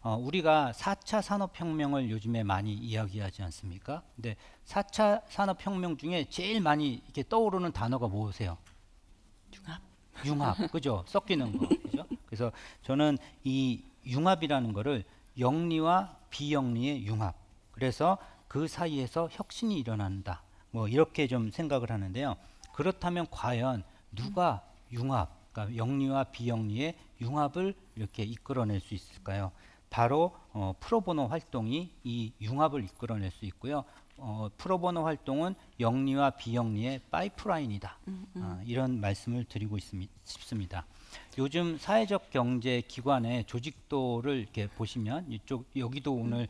Speaker 4: 우리가 4차 산업혁명을 요즘에 많이 이야기하지 않습니까? 근데 4차 산업혁명 중에 제일 많이 이렇게 떠오르는 단어가 뭐세요? 융합, 그죠? 섞이는 거, 그죠? 그래서 저는 이 융합이라는 거를 영리와 비영리의 융합, 그래서 그 사이에서 혁신이 일어난다. 뭐 이렇게 좀 생각을 하는데요. 그렇다면 과연 누가 융합, 그러니까 영리와 비영리의 융합을 이렇게 이끌어낼 수 있을까요? 바로 프로보노 활동이 이 융합을 이끌어낼 수 있고요. 프로보노 활동은 영리와 비영리의 파이프라인이다. 이런 말씀을 드리고 싶습니다. 요즘 사회적 경제 기관의 조직도를 이렇게 보시면 여기도 오늘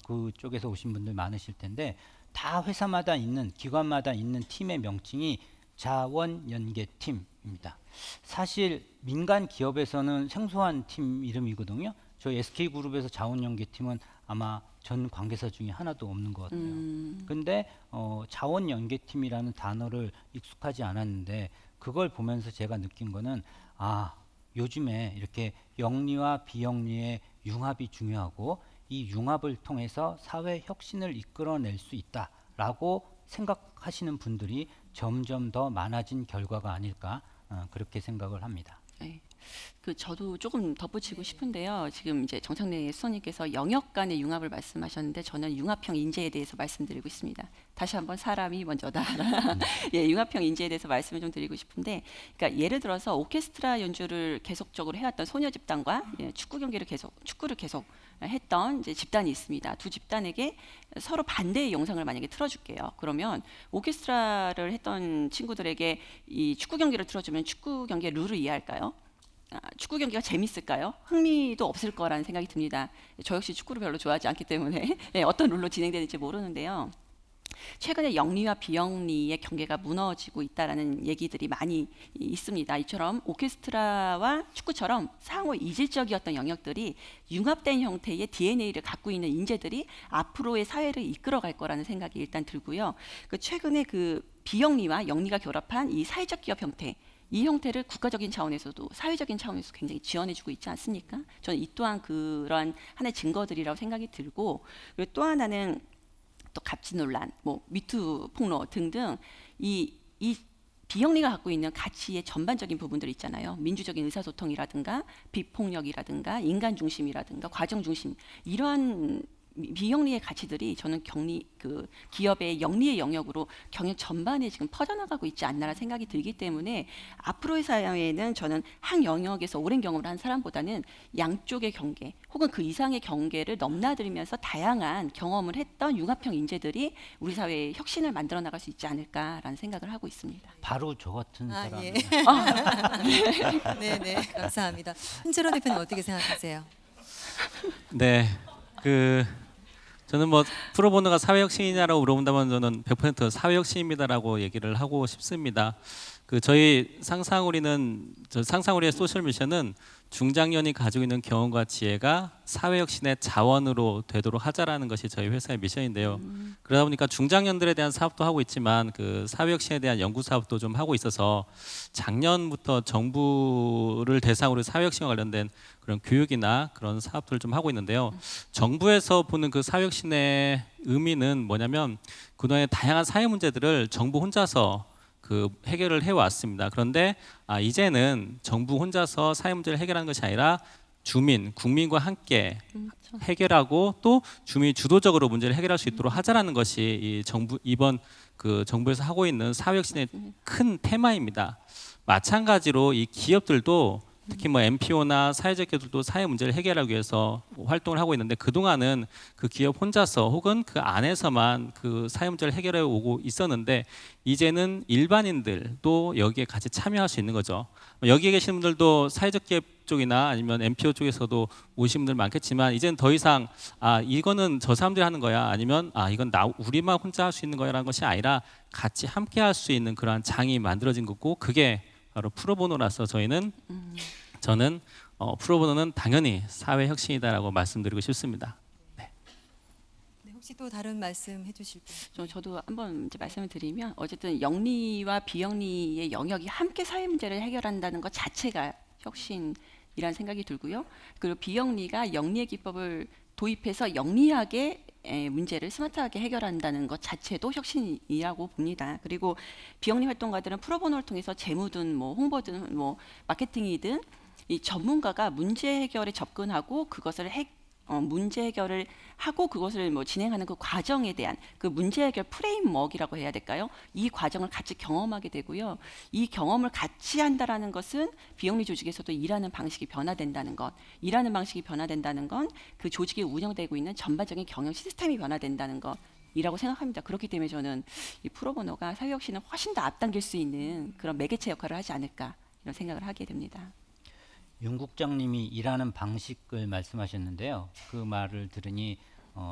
Speaker 4: 그쪽에서 오신 분들 많으실 텐데 다 회사마다 있는 기관마다 있는 팀의 명칭이 자원연계팀입니다. 사실 민간 기업에서는 생소한 팀 이름이거든요. 저희 SK그룹에서 자원연계팀은 아마 전 관계사 중에 하나도 없는 것 같아요. 근데 자원연계팀이라는 단어를 익숙하지 않았는데 그걸 보면서 제가 느낀 거는 요즘에 이렇게 영리와 비영리의 융합이 중요하고 이 융합을 통해서 사회 혁신을 이끌어낼 수 있다라고 생각하시는 분들이 점점 더 많아진 결과가 아닐까 그렇게 생각을 합니다.
Speaker 3: 네. 저도 조금 덧붙이고 싶은데요. 지금 이제 정창래 수석님께서 영역 간의 융합을 말씀하셨는데 저는 융합형 인재에 대해서 말씀드리고 있습니다. 다시 한번 사람이 먼저다. 예, 융합형 인재에 대해서 말씀을 좀 드리고 싶은데, 그러니까 예를 들어서 오케스트라 연주를 계속적으로 해왔던 소녀 집단과 축구를 계속 했던 이제 집단이 있습니다. 두 집단에게 서로 반대의 영상을 만약에 틀어줄게요. 그러면 오케스트라를 했던 친구들에게 이 축구 경기를 틀어주면 축구 경기의 룰을 이해할까요? 축구 경기가 재밌을까요? 흥미도 없을 거라는 생각이 듭니다. 저 역시 축구를 별로 좋아하지 않기 때문에 어떤 룰로 진행되는지 모르는데요. 최근에 영리와 비영리의 경계가 무너지고 있다라는 얘기들이 많이 있습니다. 이처럼 오케스트라와 축구처럼 상호 이질적이었던 영역들이 융합된 형태의 DNA를 갖고 있는 인재들이 앞으로의 사회를 이끌어갈 거라는 생각이 일단 들고요. 그 최근에 그 비영리와 영리가 결합한 이 사회적 기업 형태, 이 형태를 국가적인 차원에서도 사회적인 차원에서 굉장히 지원해주고 있지 않습니까? 저는 이 또한 그런 하나의 증거들이라고 생각이 들고, 그리고 또 하나는 또 갑질 논란, 뭐 미투 폭로 등등 이 비영리가 갖고 있는 가치의 전반적인 부분들 있잖아요. 민주적인 의사소통이라든가 비폭력이라든가 인간 중심이라든가 과정 중심, 이러한 비영리의 가치들이 저는 그 기업의 영리의 영역으로 경영 전반에 지금 퍼져나가고 있지 않나라는 생각이 들기 때문에 앞으로의 사회에는 저는 한 영역에서 오랜 경험을 한 사람보다는 양쪽의 경계 혹은 그 이상의 경계를 넘나들면서 다양한 경험을 했던 융합형 인재들이 우리 사회의 혁신을 만들어 나갈 수 있지 않을까라는 생각을 하고 있습니다.
Speaker 4: 바로 저 같은 사람.
Speaker 1: 예. 네, 감사합니다. 한철호 대표님 어떻게 생각하세요?
Speaker 5: 네, 저는 뭐 프로보노가 사회혁신이냐라고 물어본다면 저는 100% 사회혁신입니다라고 얘기를 하고 싶습니다. 저희 상상우리의 소셜 미션은 중장년이 가지고 있는 경험과 지혜가 사회혁신의 자원으로 되도록 하자라는 것이 저희 회사의 미션인데요. 그러다 보니까 중장년들에 대한 사업도 하고 있지만 그 사회혁신에 대한 연구 사업도 좀 하고 있어서 작년부터 정부를 대상으로 사회혁신과 관련된 그런 교육이나 그런 사업들을 좀 하고 있는데요. 정부에서 보는 그 사회혁신의 의미는 뭐냐면 그동안의 다양한 사회 문제들을 정부 혼자서 해결을 해왔습니다. 그런데 이제는 정부 혼자서 사회 문제를 해결하는 것이 아니라 국민과 함께 해결하고 또 주민이 주도적으로 문제를 해결할 수 있도록 하자라는 것이 이번 정부에서 하고 있는 사회혁신의 큰 테마입니다. 마찬가지로 이 기업들도 특히 뭐 NPO나 사회적 기업들도 사회 문제를 해결하기 위해서 활동을 하고 있는데 그동안은 그 기업 혼자서 혹은 그 안에서만 그 사회 문제를 해결해 오고 있었는데 이제는 일반인들도 여기에 같이 참여할 수 있는 거죠. 여기에 계신 분들도 사회적 기업 쪽이나 아니면 NPO 쪽에서도 오신 분들 많겠지만 이제는 더 이상 이거는 저 사람들이 하는 거야 아니면 이건 우리만 혼자 할 수 있는 거야라는 것이 아니라 같이 함께 할 수 있는 그러한 장이 만들어진 거고 그게 바로 프로보노라서 저는 프로보노는 당연히 사회 혁신이다라고 말씀드리고 싶습니다.
Speaker 1: 네, 혹시 또 다른 말씀 해주실 분?
Speaker 3: 저도 한번 이제 말씀을 드리면 어쨌든 영리와 비영리의 영역이 함께 사회 문제를 해결한다는 것 자체가 혁신이라는 생각이 들고요. 그리고 비영리가 영리의 기법을 도입해서 영리하게 문제를 스마트하게 해결한다는 것 자체도 혁신이라고 봅니다. 그리고 비영리 활동가들은 프로보노를 통해서 재무든 뭐 홍보든 뭐 마케팅이든 이 전문가가 문제 해결에 접근하고 그것을 문제 해결을 하고 그것을 뭐 진행하는 그 과정에 대한 그 문제 해결 프레임워크라고 해야 될까요? 이 과정을 같이 경험하게 되고요. 이 경험을 같이 한다라는 것은 비영리 조직에서도 일하는 방식이 변화된다는 것, 일하는 방식이 변화된다는 건 그 조직이 운영되고 있는 전반적인 경영 시스템이 변화된다는 것이라고 생각합니다. 그렇기 때문에 저는 이 프로보노가 사회혁신을 훨씬 더 앞당길 수 있는 그런 매개체 역할을 하지 않을까 이런 생각을 하게 됩니다.
Speaker 4: 윤 국장님이 일하는 방식을 말씀하셨는데요. 그 말을 들으니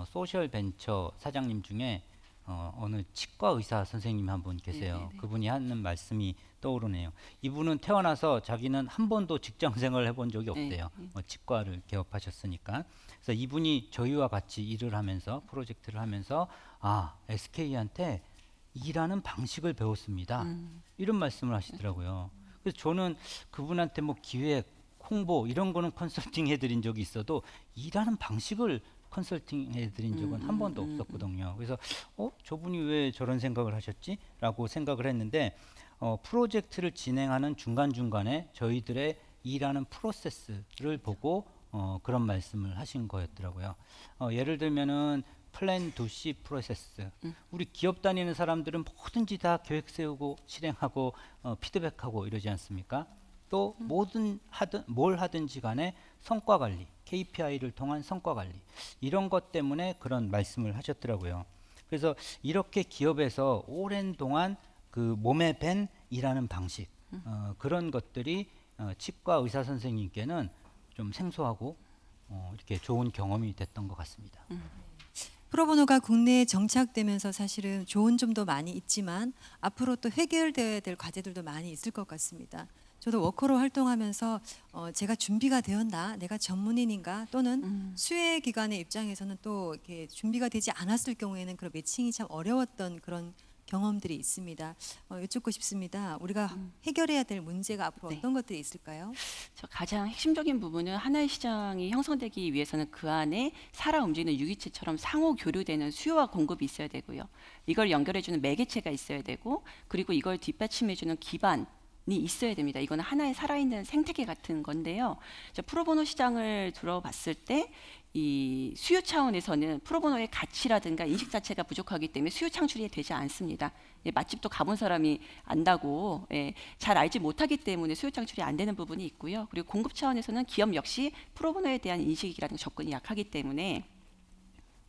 Speaker 4: 소셜 벤처 사장님 중에 어느 치과 의사 선생님 한 분 계세요.
Speaker 3: 네네네.
Speaker 4: 그분이 하는 말씀이 떠오르네요. 이분은 태어나서 자기는 한 번도 직장 생활을 해본 적이 없대요. 치과를 개업하셨으니까. 그래서 이분이 저희와 같이 일을 하면서 프로젝트를 하면서 SK한테 일하는 방식을 배웠습니다. 이런 말씀을 하시더라고요. 그래서 저는 그분한테 뭐 기획 홍보 이런 거는 컨설팅 해드린 적이 있어도 일하는 방식을 컨설팅 해드린 적은 한 번도 없었거든요. 그래서 저분이 왜 저런 생각을 하셨지? 라고 생각을 했는데 프로젝트를 진행하는 중간중간에 저희들의 일하는 프로세스를 보고 그런 말씀을 하신 거였더라고요. 예를 들면은 플랜 투 씨 프로세스. 우리 기업 다니는 사람들은 뭐든지 다 계획 세우고 실행하고 피드백하고 이러지 않습니까? 또 뭘 하든지 간에 성과 관리, KPI를 통한 성과 관리 이런 것 때문에 그런 말씀을 하셨더라고요. 그래서 이렇게 기업에서 오랜 동안 그 몸에 밴 일하는 방식 그런 것들이 치과 의사 선생님께는 좀 생소하고 이렇게 좋은 경험이 됐던 것 같습니다.
Speaker 1: 프로보노가 국내에 정착되면서 사실은 좋은 점도 많이 있지만 앞으로 또 해결되어야 될 과제들도 많이 있을 것 같습니다. 저도 워커로 활동하면서 제가 준비가 되었나, 내가 전문인인가, 또는 수혜 기관의 입장에서는 또 이렇게 준비가 되지 않았을 경우에는 그런 매칭이 참 어려웠던 그런 경험들이 있습니다. 여쭙고 싶습니다. 우리가 해결해야 될 문제가 앞으로
Speaker 3: 네.
Speaker 1: 어떤 것들이 있을까요?
Speaker 3: 가장 핵심적인 부분은 하나의 시장이 형성되기 위해서는 그 안에 살아 움직이는 유기체처럼 상호 교류되는 수요와 공급이 있어야 되고요. 이걸 연결해주는 매개체가 있어야 되고, 그리고 이걸 뒷받침해주는 기반이 있어야 됩니다. 이거는 하나의 살아있는 생태계 같은 건데요. 프로보노 시장을 들어봤을 때 이 수요 차원에서는 프로보노의 가치라든가 인식 자체가 부족하기 때문에 수요 창출이 되지 않습니다. 맛집도 가본 사람이 안다고 잘 알지 못하기 때문에 수요 창출이 안 되는 부분이 있고요. 그리고 공급 차원에서는 기업 역시 프로보노에 대한 인식이라든가 접근이 약하기 때문에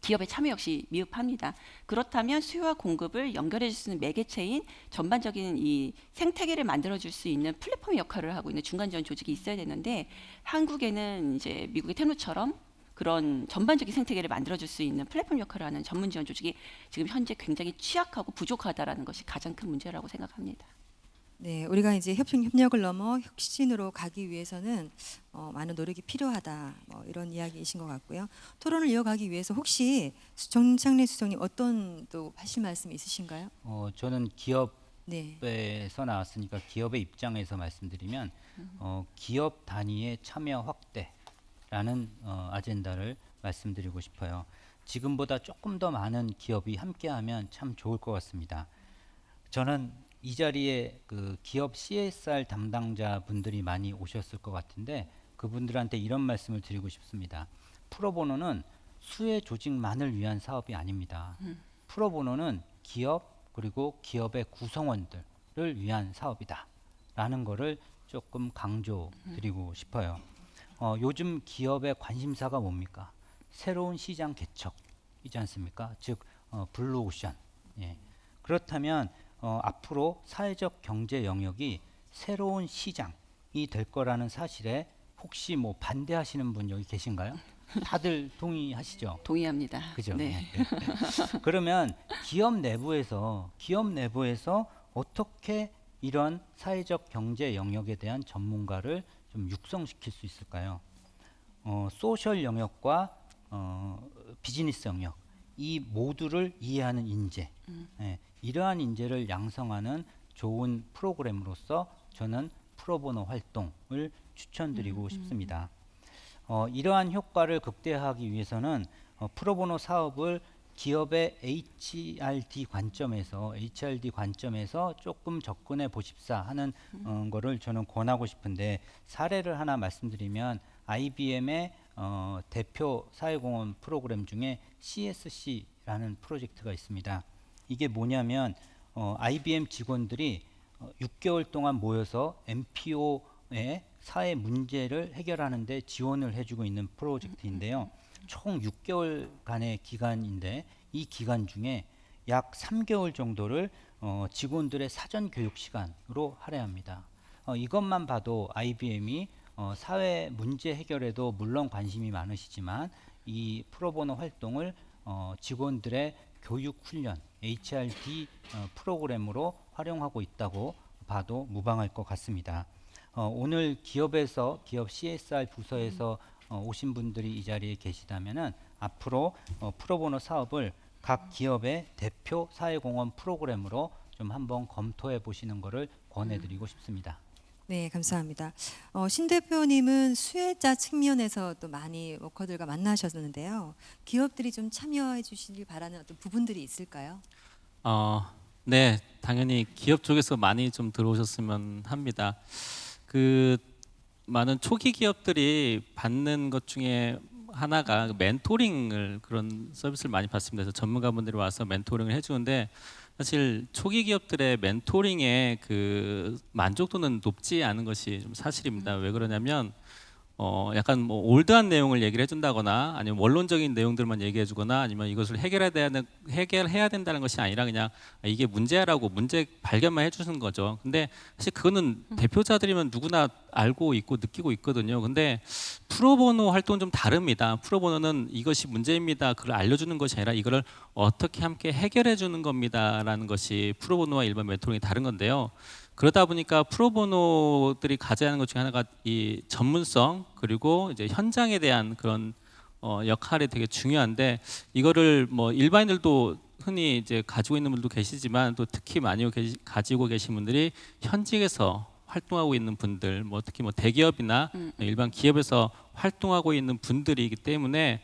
Speaker 3: 기업의 참여 역시 미흡합니다. 그렇다면 수요와 공급을 연결해 줄 수 있는 매개체인 전반적인 이 생태계를 만들어 줄 수 있는 플랫폼 역할을 하고 있는 중간 지원 조직이 있어야 되는데, 한국에는 이제 미국의 테누처럼 그런 전반적인 생태계를 만들어 줄 수 있는 플랫폼 역할을 하는 전문 지원 조직이 지금 현재 굉장히 취약하고 부족하다라는 것이 가장 큰 문제라고 생각합니다.
Speaker 1: 네, 우리가 이제 협력을 넘어 혁신으로 가기 위해서는 많은 노력이 필요하다. 이런 이야기이신 것 같고요. 토론을 이어가기 위해서 혹시 정창래 수석님 어떤 또 하실 말씀 있으신가요?
Speaker 4: 저는 기업에서
Speaker 1: 네.
Speaker 4: 나왔으니까 기업의 입장에서 말씀드리면 기업 단위의 참여 확대라는 아젠다를 말씀드리고 싶어요. 지금보다 조금 더 많은 기업이 함께하면 참 좋을 것 같습니다. 저는 이 자리에 그 기업 CSR 담당자 분들이 많이 오셨을 것 같은데 그분들한테 이런 말씀을 드리고 싶습니다. 프로보노는 수혜 조직만을 위한 사업이 아닙니다. 프로보노는 기업 그리고 기업의 구성원들을 위한 사업이다 라는 거를 조금 강조드리고 싶어요. 요즘 기업의 관심사가 뭡니까? 새로운 시장 개척이지 않습니까? 즉 블루오션. 예. 그렇다면 앞으로 사회적 경제 영역이 새로운 시장이 될 거라는 사실에 혹시 뭐 반대하시는 분 여기 계신가요? 다들 동의하시죠?
Speaker 3: 동의합니다.
Speaker 4: 그죠?
Speaker 3: 네.
Speaker 4: 그러면 기업 내부에서 어떻게 이런 사회적 경제 영역에 대한 전문가를 좀 육성시킬 수 있을까요? 소셜 영역과 비즈니스 영역 이 모두를 이해하는 인재, 이러한 인재를 양성하는 좋은 프로그램으로서 저는 프로보노 활동을 추천드리고 싶습니다. 이러한 효과를 극대화하기 위해서는 프로보노 사업을 기업의 HRD 관점에서 조금 접근해 보십사 하는 거를 저는 권하고 싶은데 사례를 하나 말씀드리면 IBM의 대표 사회공헌 프로그램 중에 CSC라는 프로젝트가 있습니다. 이게 뭐냐면 IBM 직원들이 6개월 동안 모여서 MPO의 사회 문제를 해결하는 데 지원을 해주고 있는 프로젝트인데요. 총 6개월간의 기간인데 이 기간 중에 약 3개월 정도를 직원들의 사전 교육 시간으로 할애합니다. 이것만 봐도 IBM이 사회 문제 해결에도 물론 관심이 많으시지만 이 프로보노 활동을 직원들의 교육 훈련 HRD 프로그램으로 활용하고 있다고 봐도 무방할 것 같습니다. 오늘 기업 CSR 부서에서 오신 분들이 이 자리에 계시다면은 앞으로 프로보노 사업을 각 기업의 대표 사회공헌 프로그램으로 좀 한번 검토해 보시는 것을 권해드리고 싶습니다.
Speaker 1: 네, 감사합니다. 신 대표님은 수혜자 측면에서 또 많이 워커들과 만나셨는데요. 기업들이 좀 참여해 주시길 바라는 어떤 부분들이 있을까요?
Speaker 5: 네, 당연히 기업 쪽에서 많이 좀 들어오셨으면 합니다. 그 많은 초기 기업들이 받는 것 중에 하나가 멘토링을 그런 서비스를 많이 받습니다. 그래서 전문가분들이 와서 멘토링을 해주는데 사실 초기 기업들의 멘토링의 그 만족도는 높지 않은 것이 좀 사실입니다. 왜 그러냐면 약간 뭐 올드한 내용을 얘기를 해준다거나 아니면 원론적인 내용들만 얘기해주거나 아니면 이것을 해결해야 된다는 것이 아니라 그냥 이게 문제라고 문제 발견만 해주는 거죠. 근데 사실 그거는 대표자들이면 누구나 알고 있고 느끼고 있거든요. 근데 프로보노 활동은 좀 다릅니다. 프로보노는 이것이 문제입니다. 그걸 알려주는 것이 아니라 이거를 어떻게 함께 해결해주는 겁니다라는 것이 프로보노와 일반 멘토링이 다른 건데요. 그러다 보니까 프로보노들이 가져야 하는 것 중에 하나가 이 전문성 그리고 이제 현장에 대한 그런 역할이 되게 중요한데 이거를 뭐 일반인들도 흔히 이제 가지고 있는 분도 계시지만 또 특히 많이 가지고 계신 분들이 현직에서 활동하고 있는 분들, 뭐 특히 뭐 대기업이나 일반 기업에서 활동하고 있는 분들이기 때문에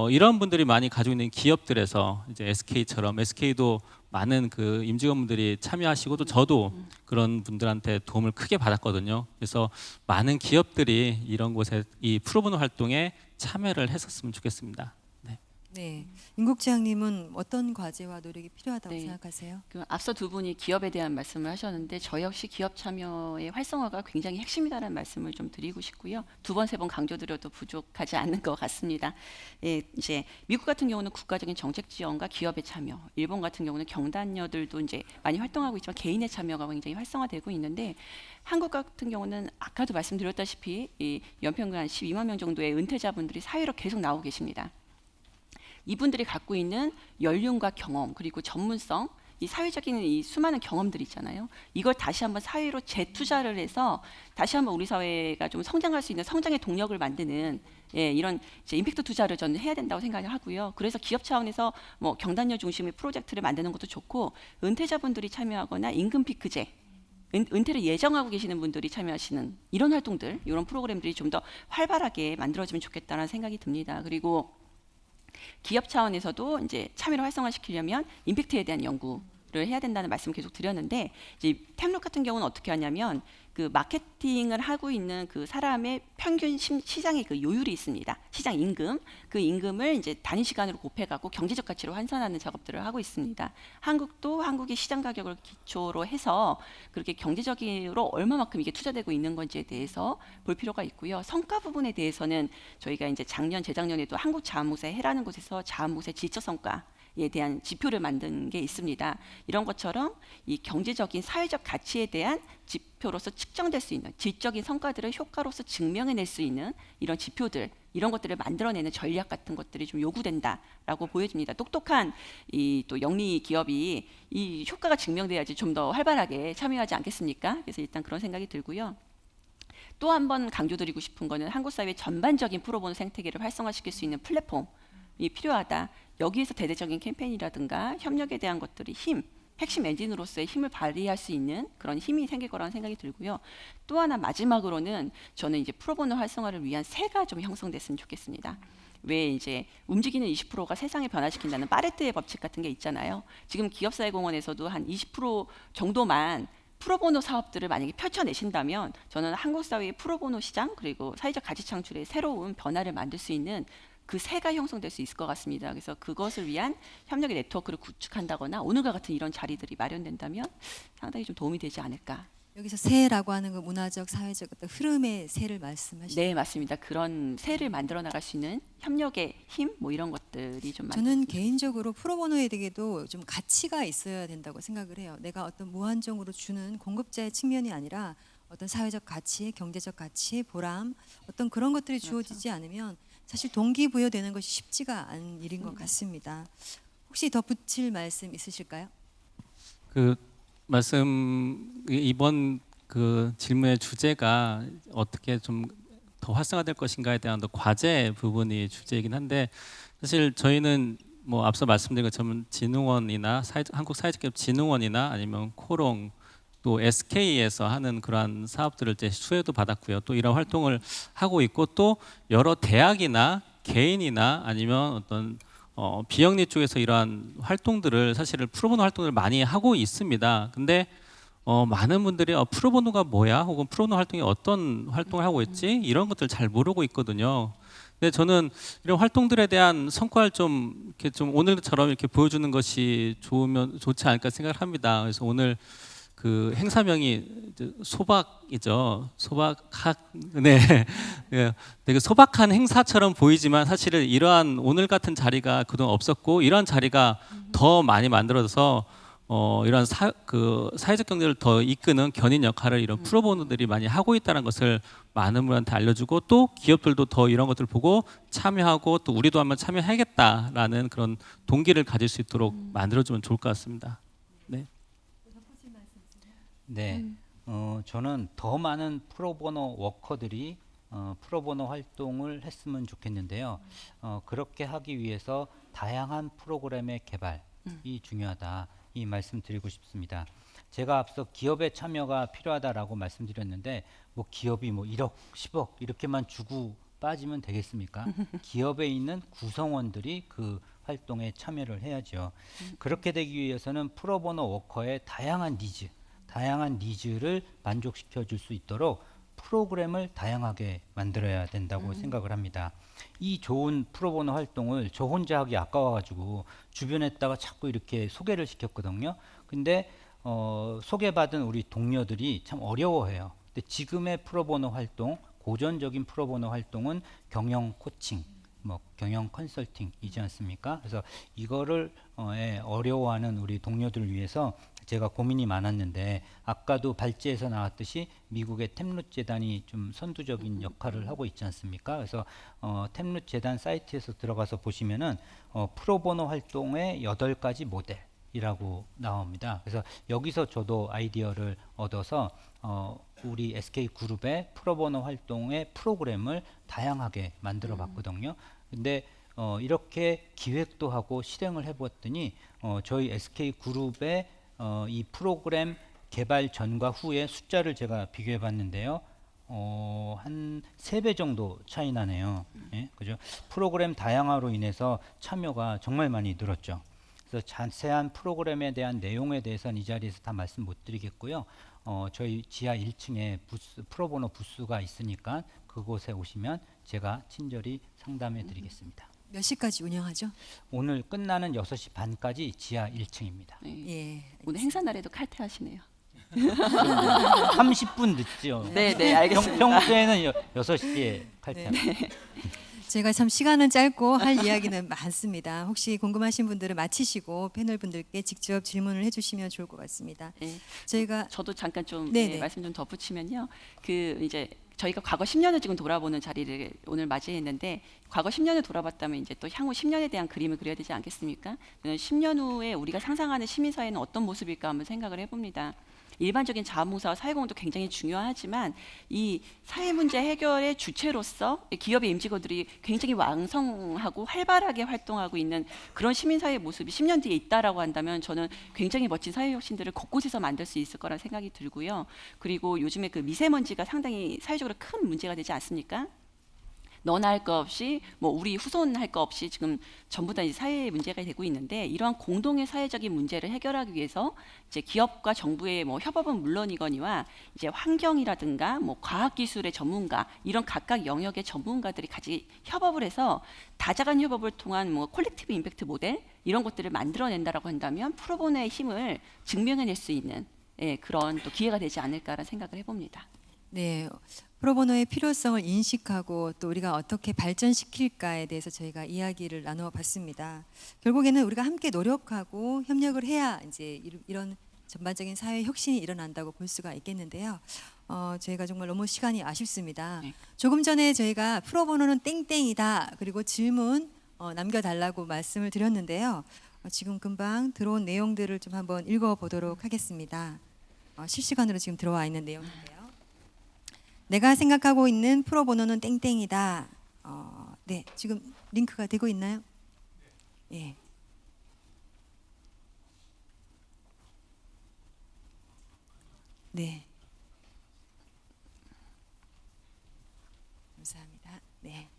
Speaker 5: 이런 분들이 많이 가지고 있는 기업들에서 이제 SK처럼 SK도 많은 그 임직원분들이 참여하시고 또 저도 그런 분들한테 도움을 크게 받았거든요. 그래서 많은 기업들이 이런 곳에 이 프로보노 활동에 참여를 했었으면 좋겠습니다. 네.
Speaker 1: 네, 임국장님은 어떤 과제와 노력이 필요하다고
Speaker 3: 네.
Speaker 1: 생각하세요?
Speaker 3: 그 앞서 두 분이 기업에 대한 말씀을 하셨는데 저 역시 기업 참여의 활성화가 굉장히 핵심이다라는 말씀을 좀 드리고 싶고요. 두 번, 세 번 강조드려도 부족하지 않는 것 같습니다. 예, 이제 미국 같은 경우는 국가적인 정책 지원과 기업의 참여, 일본 같은 경우는 경단녀들도 이제 많이 활동하고 있지만 개인의 참여가 굉장히 활성화되고 있는데 한국 같은 경우는 아까도 말씀드렸다시피 이 연평균 한 12만 명 정도의 은퇴자분들이 사회로 계속 나오고 계십니다. 이분들이 갖고 있는 연륜과 경험 그리고 전문성, 이 사회적인 이 수많은 경험들이 있잖아요. 이걸 다시 한번 사회로 재투자를 해서 다시 한번 우리 사회가 좀 성장할 수 있는 성장의 동력을 만드는 이런 이제 임팩트 투자를 저는 해야 된다고 생각을 하고요. 그래서 기업 차원에서 뭐 경단녀 중심의 프로젝트를 만드는 것도 좋고 은퇴자분들이 참여하거나 임금 피크제 은퇴를 예정하고 계시는 분들이 참여하시는 이런 활동들, 이런 프로그램들이 좀 더 활발하게 만들어지면 좋겠다는 생각이 듭니다. 그리고 기업 차원에서도 이제 참여를 활성화시키려면 임팩트에 대한 연구를 해야 된다는 말씀을 계속 드렸는데 이제 템록 같은 경우는 어떻게 하냐면 그 마케팅을 하고 있는 그 사람의 평균 시장의 그 요율이 있습니다. 시장 임금, 그 임금을 이제 단위 시간으로 곱해갖고 경제적 가치로 환산하는 작업들을 하고 있습니다. 한국도 한국의 시장 가격을 기초로 해서 그렇게 경제적으로 얼마만큼 이게 투자되고 있는 건지에 대해서 볼 필요가 있고요. 성과 부분에 대해서는 저희가 이제 작년, 재작년에도 한국자원봉사 해라는 곳에서 자원봉사 지적 성과에 대한 지표를 만든 게 있습니다. 이런 것처럼 이 경제적인 사회적 가치에 대한 지표로서 측정될 수 있는 질적인 성과들을 효과로서 증명해낼 수 있는 이런 지표들, 이런 것들을 만들어내는 전략 같은 것들이 좀 요구된다라고 보여집니다. 똑똑한 이 또 영리 기업이 이 효과가 증명돼야지 좀 더 활발하게 참여하지 않겠습니까? 그래서 일단 그런 생각이 들고요. 또 한 번 강조드리고 싶은 거는 한국 사회 전반적인 프로보노 생태계를 활성화시킬 수 있는 플랫폼이 필요하다. 여기에서 대대적인 캠페인이라든가 협력에 대한 것들이 핵심 엔진으로서의 힘을 발휘할 수 있는 그런 힘이 생길 거라는 생각이 들고요. 또 하나 마지막으로는 저는 이제 프로보노 활성화를 위한 새가 좀 형성됐으면 좋겠습니다. 왜 이제 움직이는 20%가 세상을 변화시킨다는 파레트의 법칙 같은 게 있잖아요. 지금 기업사회공헌에서도 한 20% 정도만 프로보노 사업들을 만약에 펼쳐내신다면 저는 한국 사회의 프로보노 시장 그리고 사회적 가치 창출의 새로운 변화를 만들 수 있는 그 새가 형성될 수 있을 것 같습니다. 그래서 그것을 위한 협력의 네트워크를 구축한다거나 오늘과 같은 이런 자리들이 마련된다면 상당히 좀 도움이 되지 않을까.
Speaker 1: 여기서 새라고 하는 그 문화적, 사회적 어떤 흐름의 새를 말씀하시죠.
Speaker 3: 네, 맞습니다. 그런 새를 만들어 나갈 수 있는 협력의 힘, 뭐 이런 것들이 좀
Speaker 1: 저는 개인적으로 프로보노에게도 좀 가치가 있어야 된다고 생각을 해요. 내가 어떤 무한정으로 주는 공급자의 측면이 아니라 어떤 사회적 가치, 경제적 가치, 보람, 어떤 그런 것들이 주어지지 않으면 사실 동기부여되는 것이 쉽지가 않은 일인 것 같습니다. 혹시 덧붙일 말씀 있으실까요?
Speaker 5: 그 말씀 이번 그 질문의 주제가 어떻게 좀 더 활성화될 것인가에 대한 과제 부분이 주제이긴 한데 사실 저희는 뭐 앞서 말씀드린 것처럼 진흥원이나 한국사회적기업진흥원이나 아니면 코롱 또 SK에서 하는 그러한 사업들을 이제 수혜도 받았고요. 또 이런 활동을 하고 있고 또 여러 대학이나 개인이나 아니면 어떤 비영리 쪽에서 이러한 활동들을 사실은 프로보노 활동을 많이 하고 있습니다. 근데 많은 분들이 프로보노가 뭐야? 혹은 프로보노 활동이 어떤 활동을 하고 있지? 이런 것들 잘 모르고 있거든요. 근데 저는 이런 활동들에 대한 성과를 좀 이렇게 좀 오늘처럼 이렇게 보여주는 것이 좋지 않을까 생각을 합니다. 그래서 오늘 그 행사명이 이제 소박이죠. 소박학 네. 예, 되게 소박한 행사처럼 보이지만 사실은 이러한 오늘 같은 자리가 그동안 없었고 이러한 자리가 더 많이 만들어져서 이런 사회적 경제를 더 이끄는 견인 역할을 이런 프로보노들이 많이 하고 있다는 것을 많은 분한테 알려주고 또 기업들도 더 이런 것들을 보고 참여하고 또 우리도 한번 참여해야겠다라는 그런 동기를 가질 수 있도록 만들어주면 좋을 것 같습니다. 네.
Speaker 4: 네, 저는 더 많은 프로보노 워커들이 프로보노 활동을 했으면 좋겠는데요. 그렇게 하기 위해서 다양한 프로그램의 개발이 중요하다. 이 말씀드리고 싶습니다. 제가 앞서 기업의 참여가 필요하다라고 말씀드렸는데 뭐 기업이 뭐 1억, 10억 이렇게만 주고 빠지면 되겠습니까? 기업에 있는 구성원들이 그 활동에 참여를 해야죠. 그렇게 되기 위해서는 프로보노 워커의 다양한 니즈를 만족시켜 줄 수 있도록 프로그램을 다양하게 만들어야 된다고 생각을 합니다. 이 좋은 프로보노 활동을 저 혼자 하기 아까워가지고 주변에다가 자꾸 이렇게 소개를 시켰거든요. 근데 소개받은 우리 동료들이 참 어려워해요. 근데 지금의 프로보노 활동, 고전적인 프로보노 활동은 경영 코칭, 뭐 경영 컨설팅이지 않습니까? 그래서 이거를 어려워하는 우리 동료들을 위해서 제가 고민이 많았는데 아까도 발제에서 나왔듯이 미국의 템룻 재단이 좀 선두적인 역할을 하고 있지 않습니까? 그래서 템룻 재단 사이트에서 들어가서 보시면은 프로보노 활동의 8가지 모델이라고 나옵니다. 그래서 여기서 저도 아이디어를 얻어서 우리 SK 그룹의 프로보노 활동의 프로그램을 다양하게 만들어 봤거든요. 근데 이렇게 기획도 하고 실행을 해봤더니 저희 SK 그룹의 이 프로그램 개발 전과 후의 숫자를 제가 비교해 봤는데요. 한 3배 정도 차이 나네요. 예? 그죠? 프로그램 다양화로 인해서 참여가 정말 많이 늘었죠. 그래서 자세한 프로그램에 대한 내용에 대해서는 이 자리에서 다 말씀 못 드리겠고요. 저희 지하 1층에 프로보노 부스가 있으니까 그곳에 오시면 제가 친절히 상담해 드리겠습니다.
Speaker 1: 몇 시까지 운영하죠?
Speaker 4: 오늘 끝나는 6시 반까지 지하 1층입니다.
Speaker 1: 예.
Speaker 3: 오늘 행사 날에도 칼퇴하시네요.
Speaker 4: 30분 늦죠.
Speaker 3: 네, 알겠습니다.
Speaker 4: 평소에는 6시에 칼퇴합니다.
Speaker 1: 제가 참 시간은 짧고 할 이야기는 많습니다. 혹시 궁금하신 분들은 마치시고 패널 분들께 직접 질문을 해주시면 좋을 것 같습니다.
Speaker 3: 네.
Speaker 1: 저희가
Speaker 3: 저도 잠깐 좀
Speaker 1: 네네.
Speaker 3: 말씀 좀 덧붙이면요. 그 이제 저희가 과거 10년을 지금 돌아보는 자리를 오늘 맞이했는데 과거 10년을 돌아봤다면 이제 또 향후 10년에 대한 그림을 그려야 되지 않겠습니까? 10년 후에 우리가 상상하는 시민사회는 어떤 모습일까 한번 생각을 해봅니다. 일반적인 자원봉사와 사회공헌도 굉장히 중요하지만 이 사회 문제 해결의 주체로서 기업의 임직원들이 굉장히 왕성하고 활발하게 활동하고 있는 그런 시민사회의 모습이 10년 뒤에 있다라고 한다면 저는 굉장히 멋진 사회혁신들을 곳곳에서 만들 수 있을 거라는 생각이 들고요. 그리고 요즘에 그 미세먼지가 상당히 사회적으로 큰 문제가 되지 않습니까? 너나 할 거 없이 뭐 우리 후손 할 거 없이 지금 전부 다 사회의 문제가 되고 있는데 이러한 공동의 사회적인 문제를 해결하기 위해서 이제 기업과 정부의 뭐 협업은 물론이거니와 이제 환경이라든가 뭐 과학기술의 전문가 이런 각각 영역의 전문가들이 같이 협업을 해서 다자간 협업을 통한 뭐 콜렉티브 임팩트 모델 이런 것들을 만들어낸다라고 한다면 프로보노의 힘을 증명해낼 수 있는 그런 또 기회가 되지 않을까라는 생각을 해봅니다.
Speaker 1: 네, 프로보노의 필요성을 인식하고 또 우리가 어떻게 발전시킬까에 대해서 저희가 이야기를 나누어 봤습니다. 결국에는 우리가 함께 노력하고 협력을 해야 이제 이런 전반적인 사회 혁신이 일어난다고 볼 수가 있겠는데요. 저희가 정말 너무 시간이 아쉽습니다.
Speaker 3: 네.
Speaker 1: 조금 전에 저희가 프로보노는 땡땡이다 그리고 질문 남겨달라고 말씀을 드렸는데요. 지금 금방 들어온 내용들을 좀 한번 읽어보도록 하겠습니다. 실시간으로 지금 들어와 있는 내용인데요. 내가 생각하고 있는 프로보노는 땡땡이다. 네, 지금 링크가 되고 있나요? 예. 네. 감사합니다. 네.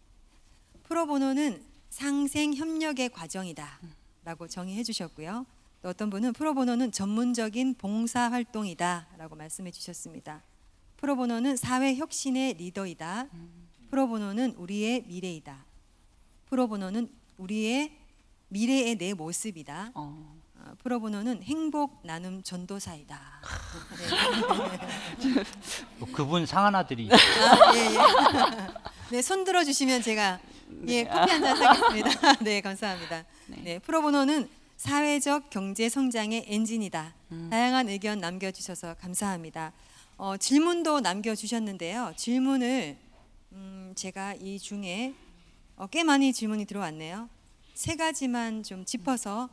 Speaker 1: 프로보노는 상생 협력의 과정이다라고 정의해 주셨고요. 또 어떤 분은 프로보노는 전문적인 봉사 활동이다라고 말씀해 주셨습니다. 프로보노는 사회 혁신의 리더이다. 프로보노는 우리의 미래이다. 프로보노는 우리의 미래의 내 모습이다. 프로보노는 행복 나눔 전도사이다.
Speaker 4: 또 그분 상하나들이
Speaker 1: 아, 예, 예. 네, 손 들어 주시면 제가 예, 커피 한 잔 사겠습니다. 네, 감사합니다. 네, 프로보노는 사회적 경제 성장의 엔진이다. 다양한 의견 남겨 주셔서 감사합니다. 질문도 남겨 주셨는데요. 질문을 제가 이 중에 꽤 많이 질문이 들어왔네요. 세 가지만 좀 짚어서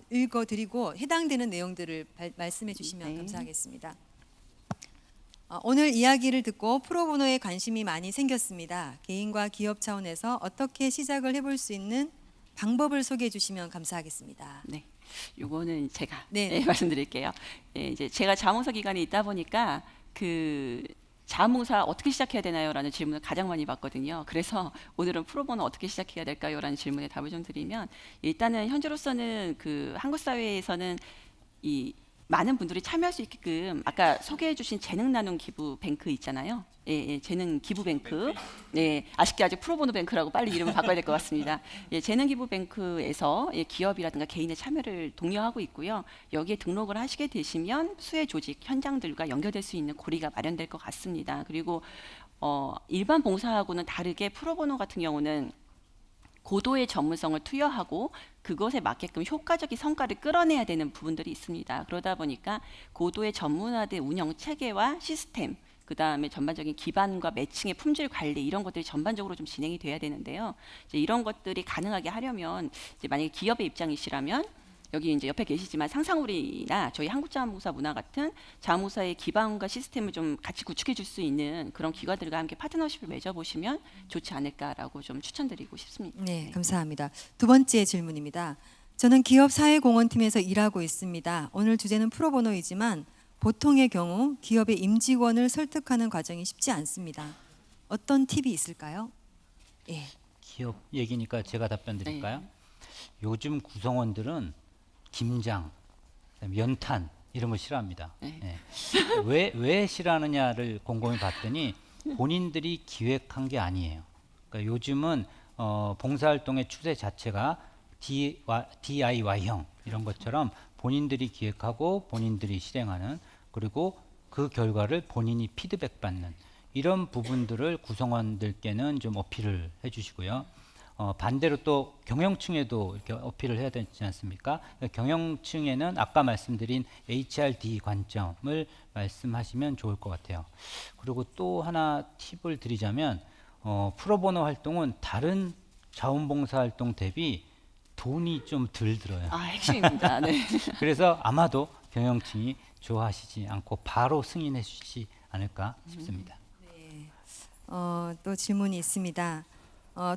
Speaker 1: 읽어 드리고 해당되는 내용들을 말씀해 주시면
Speaker 3: 네.
Speaker 1: 감사하겠습니다. 오늘 이야기를 듣고 프로보노에 관심이 많이 생겼습니다. 개인과 기업 차원에서 어떻게 시작을 해볼 수 있는 방법을 소개해 주시면 감사하겠습니다.
Speaker 3: 네, 요거는 제가
Speaker 1: 네.
Speaker 3: 예, 말씀드릴게요. 예, 이제 제가 자원봉사 기관에 있다 보니까 그 자원봉사 어떻게 시작해야 되나요?라는 질문을 가장 많이 받거든요. 그래서 오늘은 프로보노 어떻게 시작해야 될까요?라는 질문에 답을 좀 드리면 일단은 현재로서는 그 한국 사회에서는 이 많은 분들이 참여할 수 있게끔 아까 소개해 주신 재능 나눔 기부 뱅크 있잖아요. 예, 예, 재능 기부 뱅크. 네, 아쉽게 아직 프로보노 뱅크라고 빨리 이름을 바꿔야 될 것 같습니다. 예, 재능 기부 뱅크에서 예, 기업이라든가 개인의 참여를 독려하고 있고요. 여기에 등록을 하시게 되시면 수혜 조직 현장들과 연결될 수 있는 고리가 마련될 것 같습니다. 그리고 일반 봉사하고는 다르게 프로보노 같은 경우는 고도의 전문성을 투여하고 그것에 맞게끔 효과적인 성과를 끌어내야 되는 부분들이 있습니다. 그러다 보니까 고도의 전문화된 운영 체계와 시스템, 그 다음에 전반적인 기반과 매칭의 품질 관리 이런 것들이 전반적으로 좀 진행이 돼야 되는데요. 이제 이런 것들이 가능하게 하려면 이제 만약에 기업의 입장이시라면 여기 이제 옆에 계시지만 상상우리나 저희 한국자원봉사 문화 같은 자원봉사의 기반과 시스템을 좀 같이 구축해 줄 수 있는 그런 기관들과 함께 파트너십을 맺어보시면 좋지 않을까라고 좀 추천드리고 싶습니다.
Speaker 1: 네, 감사합니다. 두 번째 질문입니다. 저는 기업 사회공헌팀에서 일하고 있습니다. 오늘 주제는 프로보노이지만 보통의 경우 기업의 임직원을 설득하는 과정이 쉽지 않습니다. 어떤 팁이 있을까요? 예.
Speaker 4: 기업 얘기니까 제가 답변 드릴까요?
Speaker 3: 네.
Speaker 4: 요즘 구성원들은 김장, 그다음에 연탄 이런 거 싫어합니다.
Speaker 3: 네.
Speaker 4: 예. 왜 싫어하느냐를 곰곰이 봤더니 본인들이 기획한 게 아니에요. 그러니까 요즘은 봉사활동의 추세 자체가 DIY형 이런 것처럼 본인들이 기획하고 본인들이 실행하는, 그리고 그 결과를 본인이 피드백 받는 이런 부분들을 구성원들께는 좀 어필을 해주시고요. 반대로 또 경영층에도 이렇게 어필을 해야 되지 않습니까? 경영층에는 아까 말씀드린 HRD 관점을 말씀하시면 좋을 것 같아요. 그리고 또 하나 팁을 드리자면 프로보노 활동은 다른 자원봉사 활동 대비 돈이 좀 덜 들어요.
Speaker 3: 아, 핵심입니다. 네.
Speaker 4: 그래서 아마도 경영층이 좋아하시지 않고 바로 승인해 주시지 않을까 싶습니다.
Speaker 1: 또 질문이 있습니다.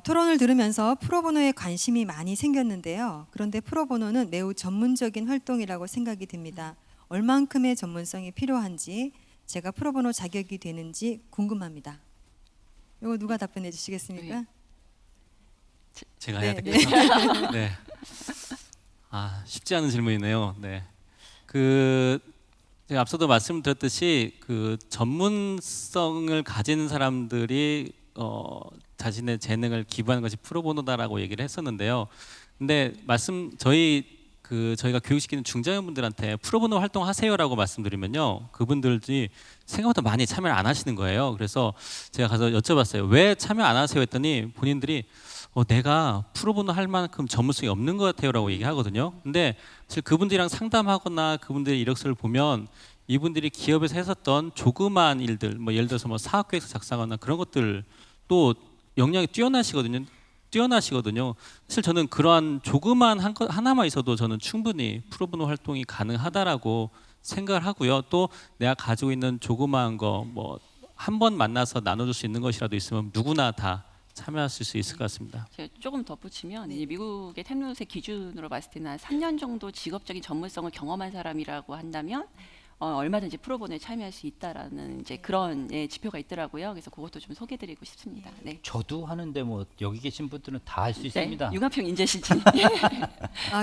Speaker 1: 토론을 들으면서 프로보노에 관심이 많이 생겼는데요. 그런데 프로보노는 매우 전문적인 활동이라고 생각이 듭니다. 얼만큼의 전문성이 필요한지, 제가 프로보노 자격이 되는지 궁금합니다. 이거 누가 답변해 주시겠습니까?
Speaker 5: 제가
Speaker 1: 네,
Speaker 5: 해야 되겠죠. 네. 아, 쉽지 않은 질문이네요. 네. 제가 앞서도 말씀드렸듯이 그 전문성을 가진 사람들이 자신의 재능을 기부하는 것이 프로보노다라고 얘기를 했었는데요. 근데 저희가 교육시키는 중장년분들한테 프로보노 활동하세요라고 말씀드리면요, 그분들이 생각보다 많이 참여를 안 하시는 거예요. 그래서 제가 가서 여쭤봤어요. 왜 참여 안 하세요? 했더니 본인들이 내가 프로보노 할 만큼 전문성이 없는 것 같아요라고 얘기하거든요. 근데 사실 그분들이랑 상담하거나 그분들의 이력서를 보면 이분들이 기업에서 했었던 조그마한 일들, 뭐 예를 들어서 뭐 사업계획서 작성하거나 그런 것들 또 역량이 뛰어나시거든요. 사실 저는 그러한 조그마한 하나만 있어도 저는 충분히 프로보노 활동이 가능하다라고 생각을 하고요. 또 내가 가지고 있는 조그마한 거 뭐 한 번 만나서 나눠줄 수 있는 것이라도 있으면 누구나 다 참여하실 수 있을 것 같습니다.
Speaker 3: 제가 조금 덧붙이면 이제 미국의 템루스의 기준으로 봤을 때는 한 3년 정도 직업적인 전문성을 경험한 사람이라고 한다면 얼마든지 프로보노에 참여할 수 있다라는 이제 그런 지표가 있더라고요. 그래서 그것도 좀 소개드리고 싶습니다. 네.
Speaker 4: 저도 하는데 뭐 여기 계신 분들은 다 할 수 있습니다.
Speaker 3: 네, 융합형 인재실진.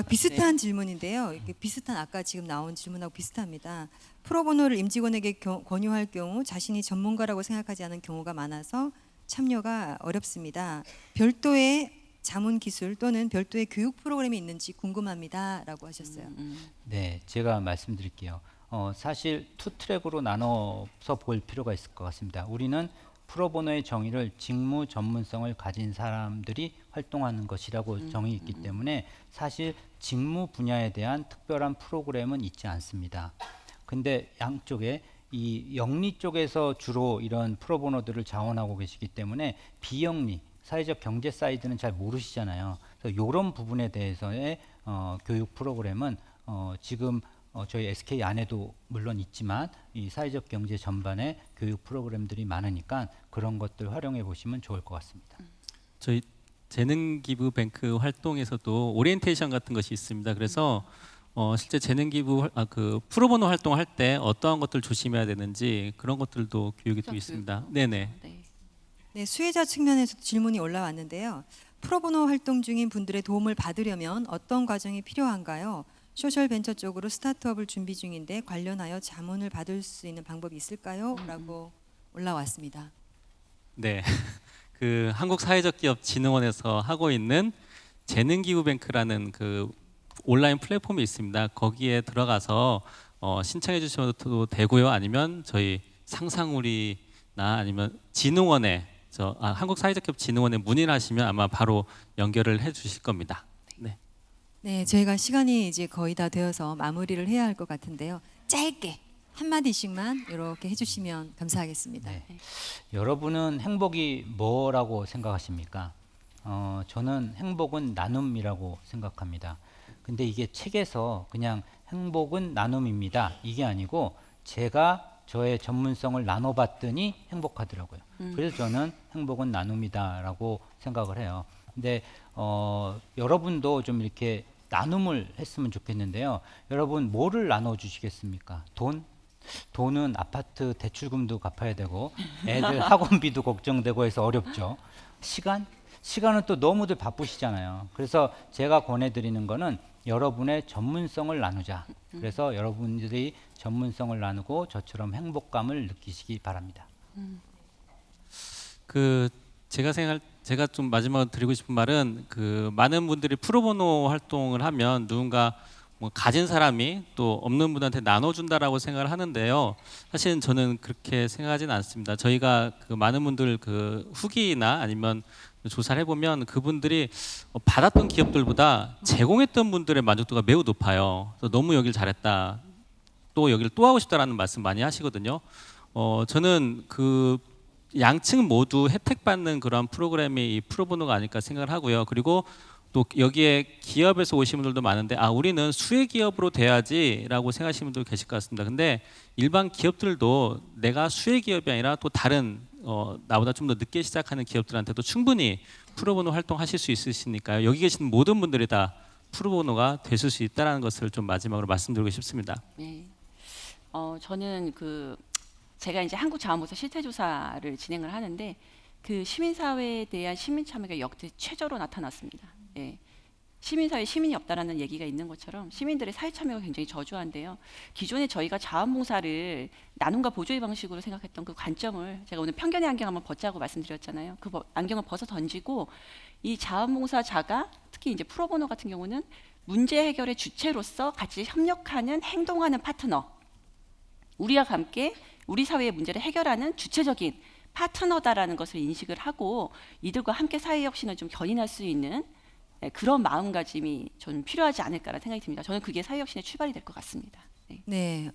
Speaker 1: 비슷한 질문인데요. 이게 비슷한 아까 지금 나온 질문하고 비슷합니다. 프로보노를 임직원에게 권유할 경우 자신이 전문가라고 생각하지 않은 경우가 많아서 참여가 어렵습니다. 별도의 자문 기술 또는 별도의 교육 프로그램이 있는지 궁금합니다라고 하셨어요.
Speaker 4: 네, 제가 말씀드릴게요. 사실 투 트랙으로 나눠서 볼 필요가 있을 것 같습니다. 우리는 프로보노의 정의를 직무 전문성을 가진 사람들이 활동하는 것이라고 정의했기 때문에 사실 직무 분야에 대한 특별한 프로그램은 있지 않습니다. 근데 양쪽에 이 영리 쪽에서 주로 이런 프로보노들을 자원하고 계시기 때문에 비영리, 사회적 경제 사이드는 잘 모르시잖아요. 그래서 이런 부분에 대해서의 교육 프로그램은 지금 저희 SK 안에도 물론 있지만 이 사회적 경제 전반의 교육 프로그램들이 많으니까 그런 것들 활용해 보시면 좋을 것 같습니다.
Speaker 5: 저희 재능기부뱅크 활동에서도 오리엔테이션 같은 것이 있습니다. 그래서 실제 재능기부 그 프로보노 활동할 때 어떠한 것들 조심해야 되는지 그런 것들도 교육이 또 있습니다. 네네.
Speaker 3: 네.
Speaker 1: 네, 수혜자 측면에서 질문이 올라왔는데요. 프로보노 활동 중인 분들의 도움을 받으려면 어떤 과정이 필요한가요? 소셜 벤처 쪽으로 스타트업을 준비 중인데 관련하여 자문을 받을 수 있는 방법이 있을까요? 라고 올라왔습니다.
Speaker 5: 네. 그 한국사회적기업진흥원에서 하고 있는 재능기부뱅크라는 그 온라인 플랫폼이 있습니다. 거기에 들어가서 신청해 주셔도 되고요. 아니면 저희 상상우리나 아니면 진흥원에 한국사회적기업진흥원에 문의를 하시면 아마 바로 연결을 해 주실 겁니다. 네.
Speaker 1: 네, 저희가 시간이 이제 거의 다 되어서 마무리를 해야 할 것 같은데요. 짧게 한마디씩만 이렇게 해주시면 감사하겠습니다.
Speaker 4: 네. 여러분은 행복이 뭐라고 생각하십니까? 저는 행복은 나눔이라고 생각합니다. 근데 이게 책에서 그냥 행복은 나눔입니다. 이게 아니고 제가 저의 전문성을 나눠봤더니 행복하더라고요. 그래서 저는 행복은 나눔이다라고 생각을 해요. 근데 여러분도 좀 이렇게 나눔을 했으면 좋겠는데요. 여러분 뭐를 나눠주시겠습니까? 돈은 아파트 대출금도 갚아야 되고 애들 학원비도 걱정되고 해서 어렵죠. 시간은 또 너무들 바쁘시잖아요. 그래서 제가 권해드리는 거는 여러분의 전문성을 나누자. 그래서 여러분들이 전문성을 나누고 저처럼 행복감을 느끼시기 바랍니다.
Speaker 5: 그 제가 좀 마지막으로 드리고 싶은 말은 그 많은 분들이 프로보노 활동을 하면 누군가 뭐 가진 사람이 또 없는 분한테 나눠준다라고 생각을 하는데요. 사실은 저는 그렇게 생각하지는 않습니다. 저희가 그 많은 분들 그 후기나 아니면 조사를 해보면 그분들이 받았던 기업들보다 제공했던 분들의 만족도가 매우 높아요. 그래서 너무 여길 잘했다, 또 여기를 또 하고 싶다라는 말씀 많이 하시거든요. 저는 그 양측 모두 혜택받는 그런 프로그램이 이 프로보노가 아닐까 생각을 하고요. 그리고 또 여기에 기업에서 오신 분들도 많은데 우리는 수혜 기업으로 돼야지라고 생각하시는 분들 계실 것 같습니다. 근데 일반 기업들도 내가 수혜 기업이 아니라 또 다른 나보다 좀 더 늦게 시작하는 기업들한테도 충분히 프로보노 활동하실 수 있으시니까요. 여기 계신 모든 분들이 다 프로보노가 되실 수 있다는 것을 좀 마지막으로 말씀드리고 싶습니다.
Speaker 3: 네. 저는 제가 이제 한국자원봉사 실태조사를 진행을 하는데 그 시민사회에 대한 시민 참여가 역대 최저로 나타났습니다. 예. 시민사회에 시민이 없다라는 얘기가 있는 것처럼 시민들의 사회 참여가 굉장히 저조한데요. 기존에 저희가 자원봉사를 나눔과 보조의 방식으로 생각했던 그 관점을 제가 오늘 편견의 안경 한번 벗자고 말씀드렸잖아요. 그 안경을 벗어 던지고 이 자원봉사자가 특히 이제 프로보노 같은 경우는 문제 해결의 주체로서 같이 협력하는 행동하는 파트너, 우리와 함께 우리 사회의 문제를 해결하는 주체적인 파트너다라는 것을 인식을 하고 이들과 함께 사회 혁신을 좀 견인할 수 있는 그런 마음가짐이 저는 필요하지 않을까라는 생각이 듭니다. 저는 그게 사회 혁신의 출발이 될 것 같습니다. 네.
Speaker 1: 네,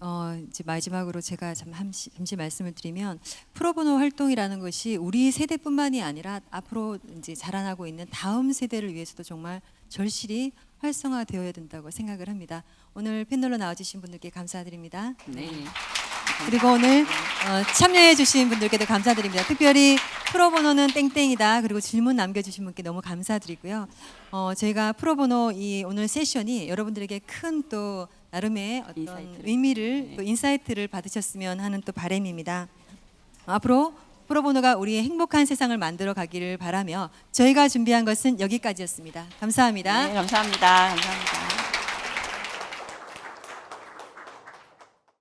Speaker 1: 이제 마지막으로 제가 잠시 말씀을 드리면 프로보노 활동이라는 것이 우리 세대뿐만이 아니라 앞으로 이제 자라나고 있는 다음 세대를 위해서도 정말 절실히 활성화되어야 된다고 생각을 합니다. 오늘 패널로 나와주신 분들께 감사드립니다.
Speaker 3: 네.
Speaker 1: 그리고 오늘 참여해주신 분들께도 감사드립니다. 특별히 프로보노는 땡땡이다. 그리고 질문 남겨주신 분께 너무 감사드리고요. 저희가 프로보노 이 오늘 세션이 여러분들에게 큰 또 나름의 어떤
Speaker 3: 인사이트를.
Speaker 1: 의미를 또 인사이트를 받으셨으면 하는 또 바람입니다. 앞으로 프로보노가 우리의 행복한 세상을 만들어 가기를 바라며 저희가 준비한 것은 여기까지였습니다. 감사합니다.
Speaker 3: 네, 감사합니다. 감사합니다.